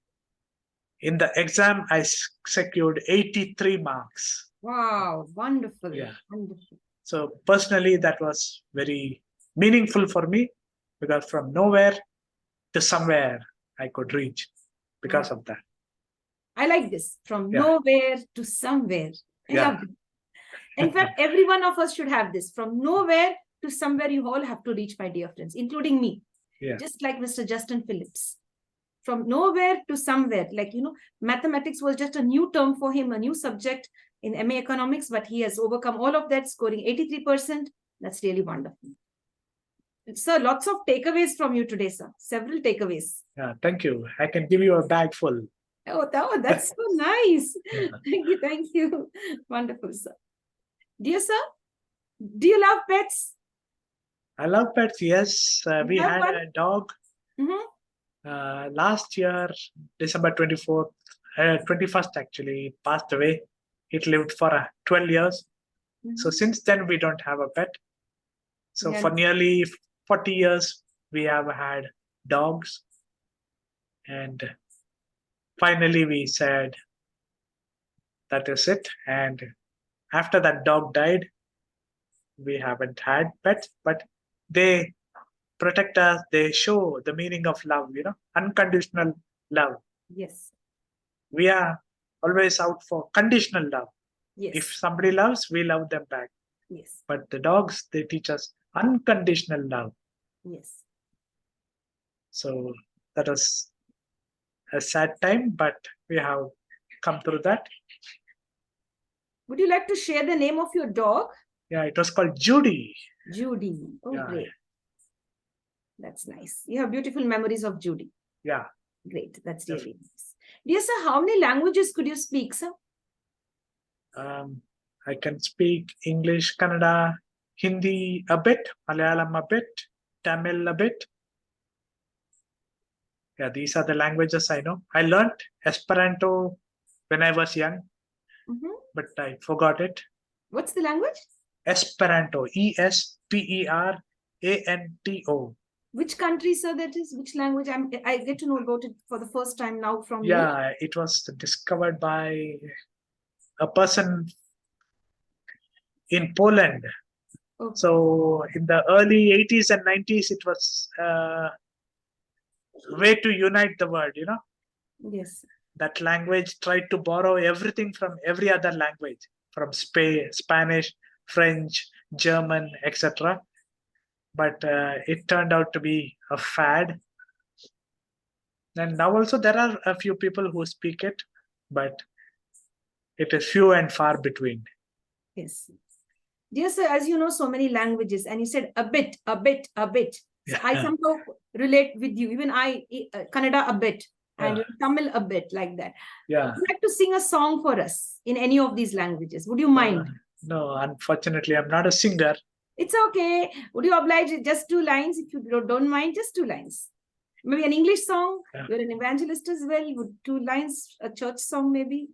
in the exam I secured 83 marks. Wow, wonderful. Yeah. Wonderful. So personally, that was very meaningful for me because from nowhere to somewhere I could reach because of that. I like this. From Yeah. nowhere to somewhere. I Yeah. love it. In fact, every one of us should have this. From nowhere to somewhere, you all have to reach, my dear friends, including me. Yeah. Just like Mr. Justin Phillips. From nowhere to somewhere. Like, mathematics was just a new term for him, a new subject in MA Economics, but he has overcome all of that, scoring 83%. That's really wonderful. Sir, lots of takeaways from you today, sir. Several takeaways. Yeah, thank you. I can give you a bag full. Oh, that's so nice. Yeah. Thank you. Wonderful, sir. Dear sir, do you love pets? I love pets, yes. We have had one? a dog Mhm. last year, December 24th, 21st actually, it passed away. It lived for 12 years. So since then, we don't have a pet. So Yeah. for nearly 40 years, we have had dogs. And finally, we said, that is it. And after that dog died, we haven't had pets, but they protect us. They show the meaning of love, unconditional love. Yes. We are always out for conditional love. Yes. If somebody loves, we love them back. Yes. But the dogs, they teach us unconditional love. Yes. So that was a sad time, but we have come through that. Would you like to share the name of your dog? Yeah, it was called Judy. Judy. Oh, Yeah. great. That's nice. You have beautiful memories of Judy. Yeah. Great. That's really nice. Dear sir, how many languages could you speak, sir? I can speak English, Kannada, Hindi a bit, Malayalam a bit, Tamil a bit. Yeah, these are the languages I know. I learned Esperanto when I was young, but I forgot it. What's the language? Esperanto, Esperanto. Which country, sir, that is? Which language? I get to know about it for the first time now from you. Yeah, it was discovered by a person in Poland. Okay. So in the early 80s and 90s, it was a way to unite the world, Yes. That language tried to borrow everything from every other language, from Spanish, French, German, etc. But it turned out to be a fad. And now also there are a few people who speak it, but it is few and far between. Yes. Dear sir, as you know so many languages, and you said a bit. So Yeah. I somehow relate with you. Even I, Kannada a bit, and Tamil a bit, like that. Yeah. Would you like to sing a song for us in any of these languages? Would you mind? No, unfortunately, I'm not a singer. It's okay. Would you oblige just 2 lines if you don't mind? Just 2 lines. Maybe an English song. Yeah. You're an evangelist as well. Would 2 lines, a church song maybe?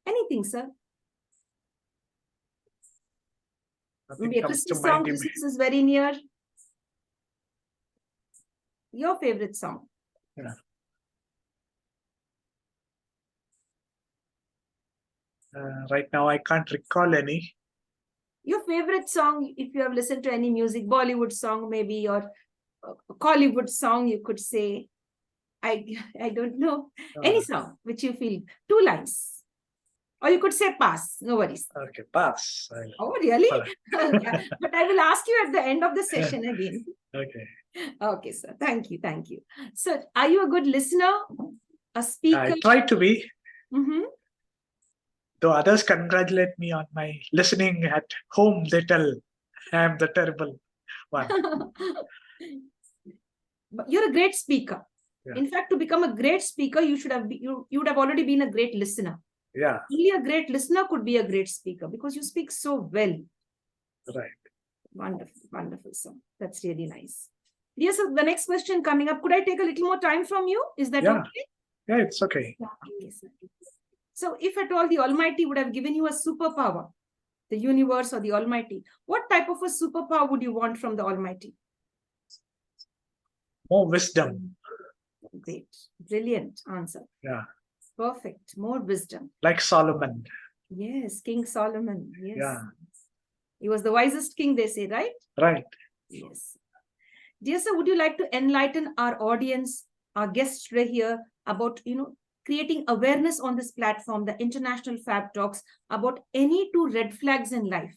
Anything, sir. Nothing Maybe a comes to Christmas song. mind. Christmas is very near. Your favorite song. Yeah. Right now, I can't recall any. Your favorite song, if you have listened to any music, Bollywood song maybe, or a Hollywood song, you could say. I don't know. Any song which you feel, 2 lines. Or you could say pass, no worries. Okay, pass. Oh, really? Pass. But I will ask you at the end of the session again. Okay. Okay, sir. Thank you. Thank you. So, are you a good listener? A speaker? I try to be. Mm-hmm. Though others congratulate me on my listening at home, they tell I am the terrible one. But you're a great speaker. Yeah. In fact, to become a great speaker, you would have already been a great listener. Yeah. Only a great listener could be a great speaker because you speak so well. Right. Wonderful, wonderful, sir. That's really nice. Yes, sir, the next question coming up. Could I take a little more time from you? Is that Yeah. okay? Yeah, it's okay. Okay, sir. So, if at all the Almighty would have given you a superpower, the universe or the Almighty, what type of a superpower would you want from the Almighty? More wisdom. Great. Brilliant answer. Yeah. Perfect. More wisdom. Like Solomon. Yes, King Solomon. Yes. Yeah. He was the wisest king, they say, right? Right. Yes. Dear sir, would you like to enlighten our audience, our guests today here about, creating awareness on this platform, the International Fab Talks, about any 2 red flags in life?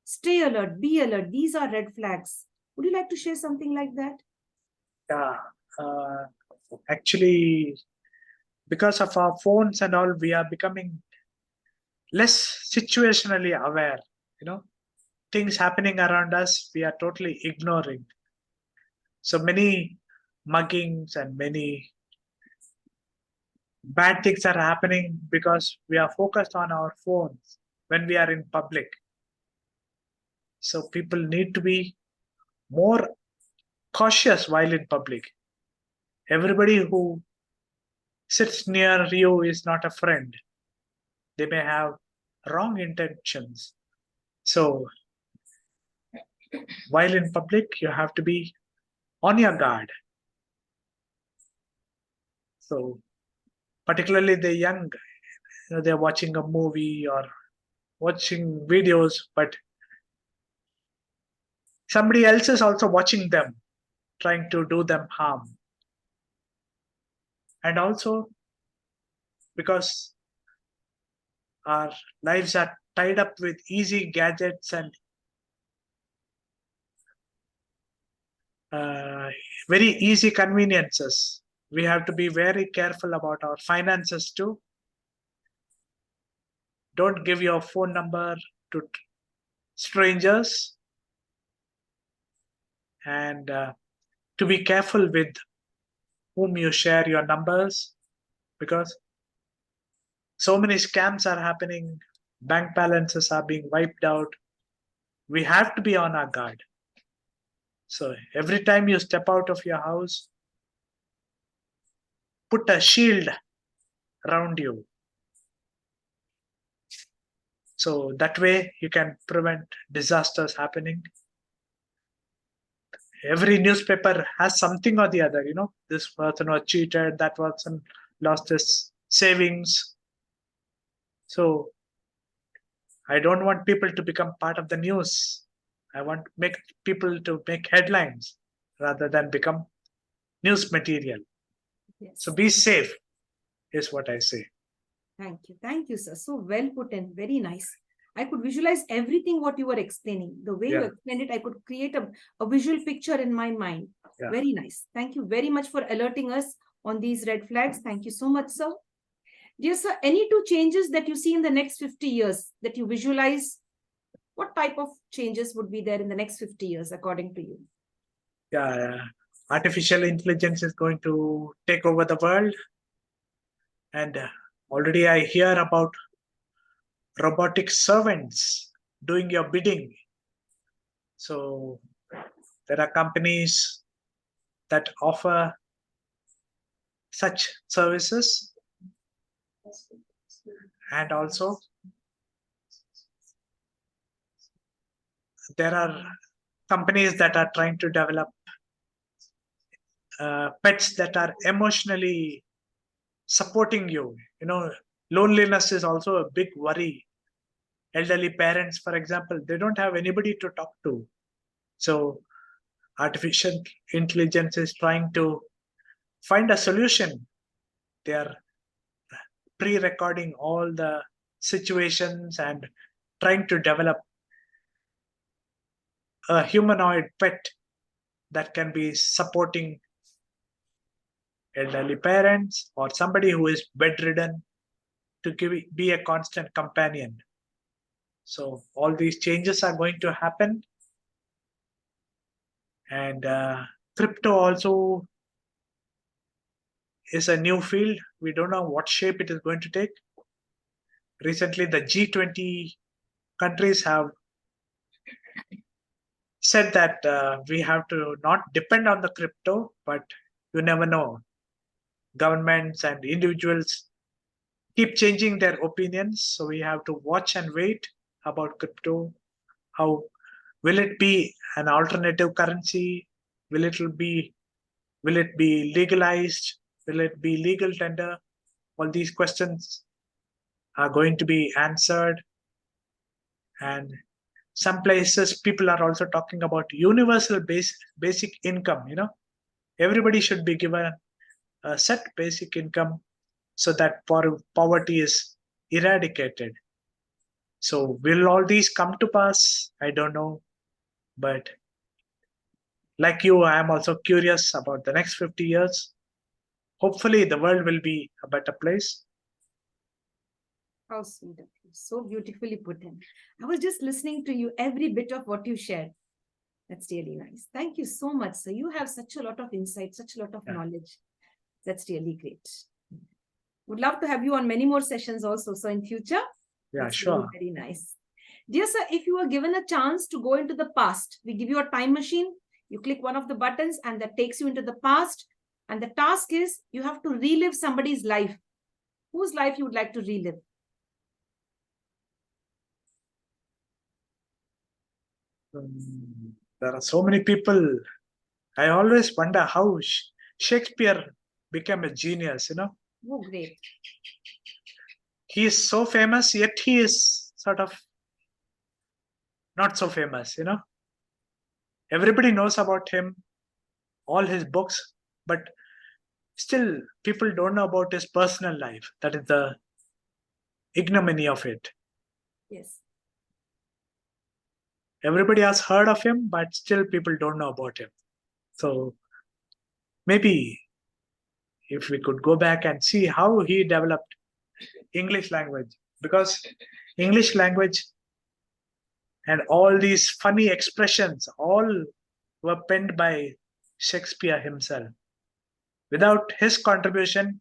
Stay alert, be alert. These are red flags. Would you like to share something like that? Yeah. Actually, because of our phones and all, we are becoming less situationally aware. Things happening around us, we are totally ignoring. So many muggings and many bad things are happening because we are focused on our phones when we are in public. So people need to be more cautious while in public. Everybody who sits near you is not a friend. They may have wrong intentions. So while in public, you have to be on your guard. So particularly the young, they're watching a movie or watching videos, but somebody else is also watching them, trying to do them harm. And also because our lives are tied up with easy gadgets and very easy conveniences, we have to be very careful about our finances too. Don't give your phone number to strangers, and to be careful with whom you share your numbers, because so many scams are happening, bank balances are being wiped out. We have to be on our guard. So every time you step out of your house, put a shield around you. So that way you can prevent disasters happening. Every newspaper has something or the other, this person was cheated, that person lost his savings. So I don't want people to become part of the news. I want people to make headlines rather than become news material. Yes. So be safe is what I say. Thank you. Thank you, sir. So well put and very nice. I could visualize everything what you were explaining. The way you explained it, I could create a visual picture in my mind. Yeah. Very nice. Thank you very much for alerting us on these red flags. Thank you so much, sir. Dear sir, any 2 changes that you see in the next 50 years that you visualize? What type of changes would be there in the next 50 years, according to you? Yeah, artificial intelligence is going to take over the world. And already I hear about robotic servants doing your bidding. So there are companies that offer such services. And also there are companies that are trying to develop pets that are emotionally supporting you. Loneliness is also a big worry elderly parents, for example, they don't have anybody to talk to. So artificial intelligence is trying to find a solution. They are pre-recording all the situations and trying to develop a humanoid pet that can be supporting elderly parents or somebody who is bedridden to be a constant companion. So all these changes are going to happen. And crypto also is a new field. We don't know what shape it is going to take. Recently, the G20 countries have said that we have to not depend on the crypto, but you never know. Governments and individuals keep changing their opinions, so we have to watch and wait about crypto. How will it be an alternative currency? Will it be legalized? Will it be legal tender? All these questions are going to be answered. And some places people are also talking about universal basic income. Everybody should be given a set basic income so that poverty is eradicated. So will all these come to pass? I don't know. But like you, I am also curious about the next 50 years. Hopefully the world will be a better place. How sweet of you. So beautifully put in. I was just listening to you, every bit of what you shared. That's really nice. Thank you so much, sir. You have such a lot of insight, such a lot of knowledge. That's really great. Would love to have you on many more sessions also, so in future. Yeah, That's sure. really very nice. Dear sir, if you were given a chance to go into the past, we give you a time machine, you click one of the buttons and that takes you into the past. And the task is you have to relive somebody's life. Whose life you would like to relive? There are so many people. I always wonder how Shakespeare became a genius, Oh, great. He is so famous, yet he is sort of not so famous, Everybody knows about him, all his books, but still people don't know about his personal life. That is the ignominy of it. Yes. Everybody has heard of him, but still people don't know about him. So maybe if we could go back and see how he developed English language, because English language and all these funny expressions all were penned by Shakespeare himself. Without his contribution,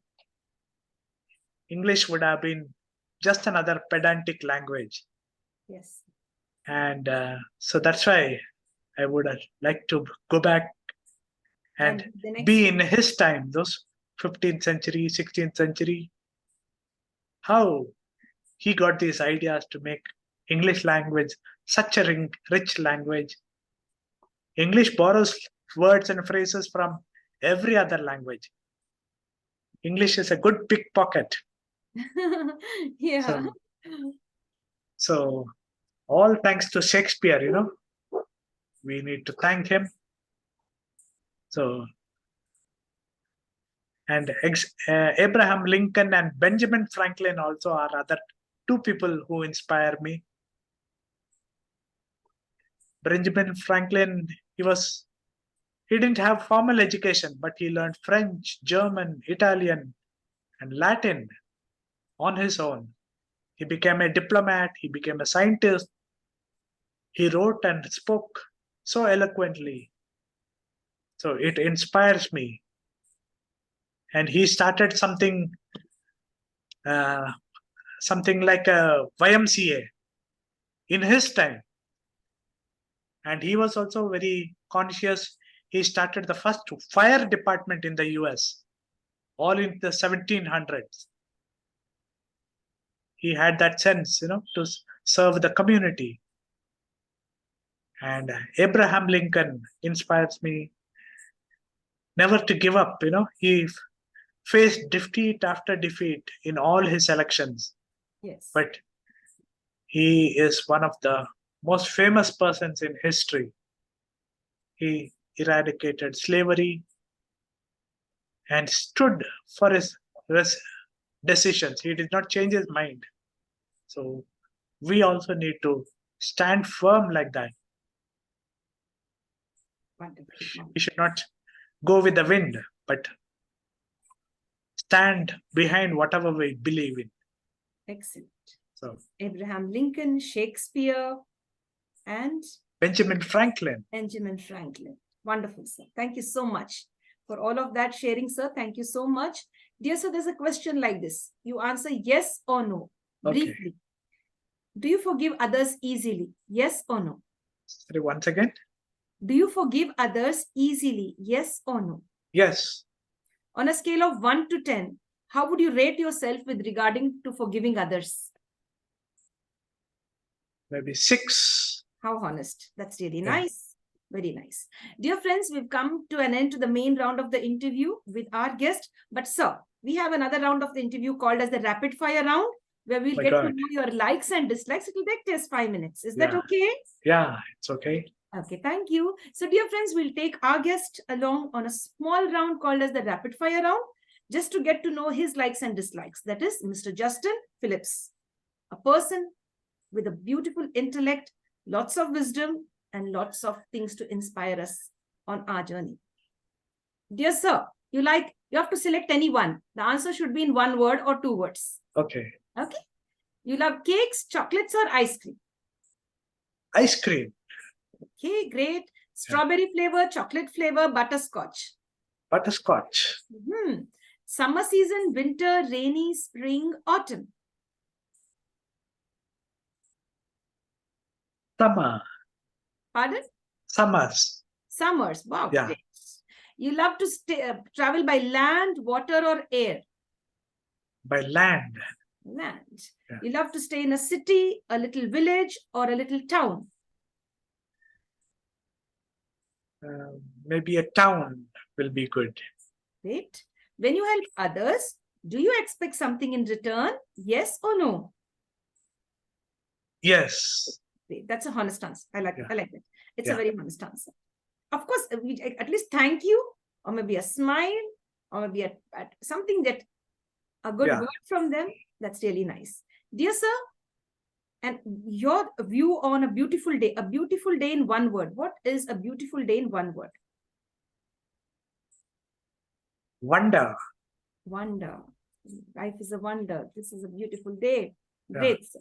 English would have been just another pedantic language. Yes. And so that's why I would like to go back and be in his time, those 15th century, 16th century, how he got these ideas to make English language such a rich language. English borrows words and phrases from every other language. English is a good pickpocket. Yeah. So all thanks to Shakespeare, we need to thank him. So, and Abraham Lincoln and Benjamin Franklin also are other two people who inspire me. Benjamin Franklin, he didn't have formal education, but he learned French, German, Italian, and Latin on his own. He became a diplomat, he became a scientist. He wrote and spoke so eloquently. So it inspires me. And he started something like a YMCA in his time. And he was also very conscious. He started the first fire department in the US, all in the 1700s. He had that sense, to serve the community. And Abraham Lincoln inspires me never to give up. He faced defeat after defeat in all his elections. Yes. But He is one of the most famous persons in history. He eradicated slavery and stood for his decisions. He did not change his mind. So we also need to stand firm like that. Wonderful. We should not go with the wind, but stand behind whatever we believe in. Excellent. So Abraham Lincoln, Shakespeare, and Benjamin Franklin. Benjamin Franklin. Wonderful, sir. Thank you so much for all of that sharing, sir. Thank you so much. Dear sir, there's a question like this. You answer yes or no, Okay. briefly. Do you forgive others easily? Yes or no? Sorry, once again. Do you forgive others easily? Yes or no? Yes. On a scale of 1 to 10, how would you rate yourself with regarding to forgiving others? Maybe 6. How honest. That's really Yeah. nice. Very nice. Dear friends, we've come to an end to the main round of the interview with our guest. But sir, we have another round of the interview called as the rapid fire round, where we'll My get to God. know your likes and dislikes. It will take just 5 minutes. Is that Yeah. okay? Yeah, it's okay. Okay, thank you. So dear friends, we'll take our guest along on a small round called as the rapid fire round, just to get to know his likes and dislikes. That is Mr. Justin Phillips, a person with a beautiful intellect, lots of wisdom, and lots of things to inspire us on our journey. Dear sir, you have to select any one. The answer should be in 1 word or 2 words. Okay. Okay. You love cakes, chocolates, or ice cream? Ice cream. Okay, great. Strawberry flavor, chocolate flavor, butterscotch. Butterscotch. Summer season, winter, rainy, spring, autumn. Summer. Pardon? Summers. Summers. Wow. Yeah. Great. You love to travel by land, water, or air? By land. Land. Yeah. You love to stay in a city, a little village, or a little town? Maybe a town will be good. Great. When you help others, do you expect something in return? Yes or no? Yes. Great. That's a honest answer. I like it. It's Yeah. a very honest answer. Of course, we at least thank you, or maybe a smile, or maybe something that a good Yeah. word from them. That's really nice. Dear sir, and your view on a beautiful day in 1 word. What is a beautiful day in 1 word? Wonder. Wonder. Life is a wonder. This is a beautiful day. Yeah. Great. Sir.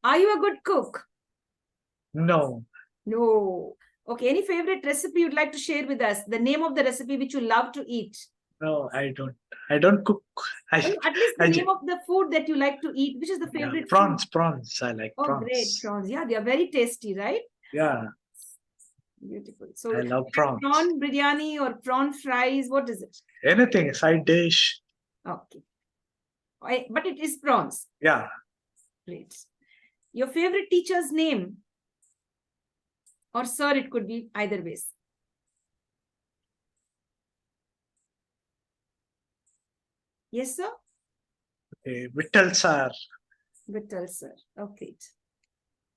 Are you a good cook? No. No. Okay. Any favorite recipe you'd like to share with us? The name of the recipe which you love to eat? No, I don't. I don't cook. At least the name of the food that you like to eat. Which is the favorite prawns. food? Prawns. I like prawns. Oh, great. Prawns. Yeah, they are very tasty, right? Yeah. Beautiful. So I love prawns. Prawn biryani or prawn fries. What is it? Anything. Side dish. Okay. But it is prawns. Yeah. Great. Your favorite teacher's name? Or sir, it could be either ways. Yes, sir? Okay. Vittal sir. Vittal, sir. Okay.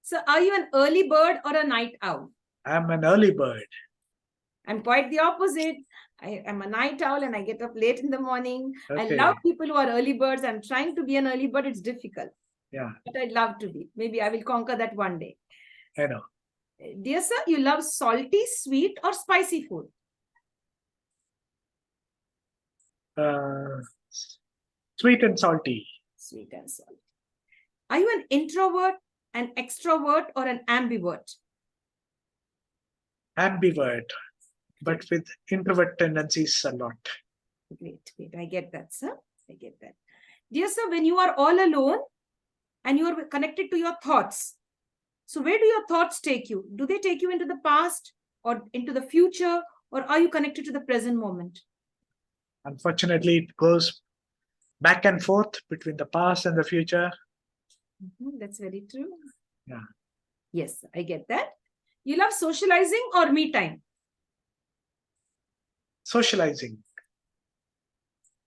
So are you an early bird or a night owl? I'm an early bird. I'm quite the opposite. I am a night owl and I get up late in the morning. Okay. I love people who are early birds. I'm trying to be an early bird. It's difficult. Yeah. But I'd love to be. Maybe I will conquer that one day. I know. Dear sir, you love salty, sweet, or spicy food? Sweet and salty. Sweet and salty. Are you an introvert, an extrovert, or an ambivert? Ambivert, but with introvert tendencies a lot. Great. I get that, sir. I get that. Dear sir, when you are all alone and you are connected to your thoughts, so where do your thoughts take you? Do they take you into the past or into the future, or are you connected to the present moment? Unfortunately, it goes back and forth between the past and the future. That's very true. Yeah. Yes, I get that. You love socializing or me time? Socializing.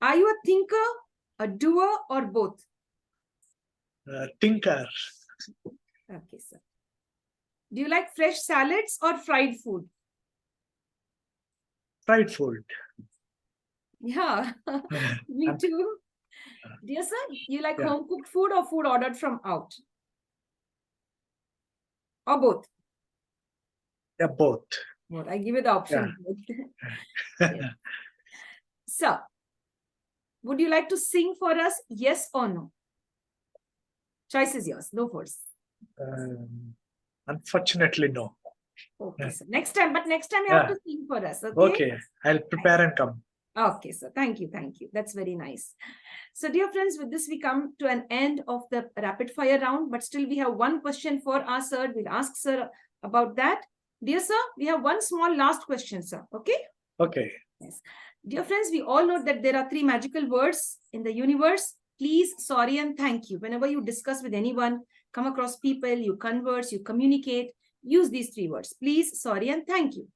Are you a thinker, a doer, or both? Thinker. Okay, sir. Do you like fresh salads or fried food? Fried food. Yeah, me And- too. Dear sir, you like Yeah. home cooked food or food ordered from out? Or both? Yeah, both. Both. I give you the option. Yes. Sir, would you like to sing for us? Yes or no? Choice is yours. No force. Unfortunately, no. Okay, Yeah. sir. Next time, but next time you have Yeah. to sing for us. Okay. Okay, I'll prepare and come. Okay, sir. Thank you. Thank you. That's very nice. So, dear friends, with this, we come to an end of the rapid fire round, but still we have one question for our sir. We'll ask sir about that. Dear sir, we have one small last question, sir. Okay. Okay. Yes. Dear friends, we all know that there are 3 magical words in the universe. Please, sorry, and thank you. Whenever you discuss with anyone, come across people, you converse, you communicate, use these 3 words. Please, sorry, and thank you.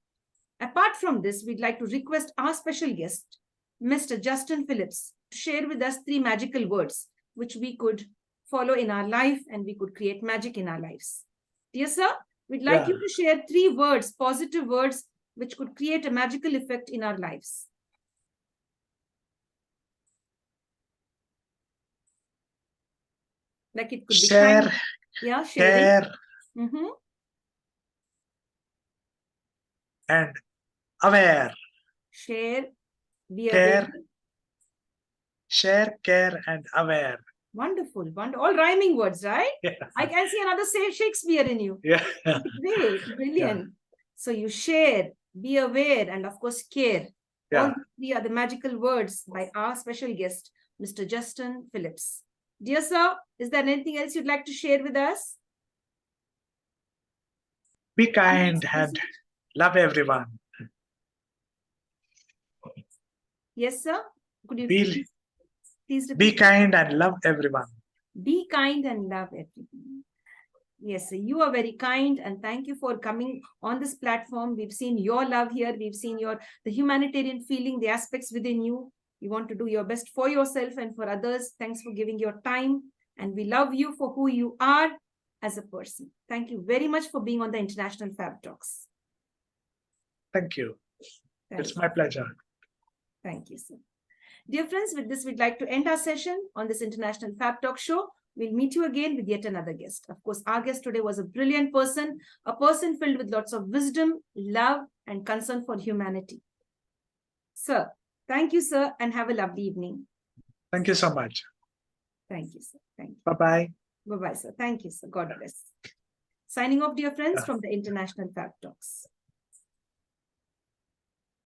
Apart from this, we'd like to request our special guest, Mr. Justin Phillips, to share with us 3 magical words which we could follow in our life and we could create magic in our lives. Dear sir, we'd like you to share 3 words, positive words, which could create a magical effect in our lives. Like it could be Share, kind. Yeah, sharing. care, and aware. Share, be Care. aware. Share, care, and aware. Wonderful, wonderful. All rhyming words, right? Yeah. I can see another Shakespeare in you. Yeah. Great, brilliant. So you share, be aware, and of course, care. Yeah. All 3 are the magical words by our special guest, Mr. Justin Phillips. Dear sir, is there anything else you'd like to share with us? Be kind and love everyone. Yes, sir. Could you Be please repeat? Be kind and love everyone. Be kind and love everyone. Yes, sir. You are very kind, and thank you for coming on this platform. We've seen your love here. We've seen the humanitarian feeling, the aspects within you. You want to do your best for yourself and for others. Thanks for giving your time, and we love you for who you are as a person. Thank you very much for being on the International Fab Talks. Thank you. Thank It's you. my pleasure. Thank you, sir. Dear friends, with this, we'd like to end our session on this International Fab Talk show. We'll meet you again with yet another guest. Of course, our guest today was a brilliant person, a person filled with lots of wisdom, love, and concern for humanity. Sir, thank you, sir, and have a lovely evening. Thank you so much. Thank you, sir. Thank you. Bye-bye. Bye-bye, sir. Thank you, sir. God bless. Signing off, dear friends, from the International Fab Talks.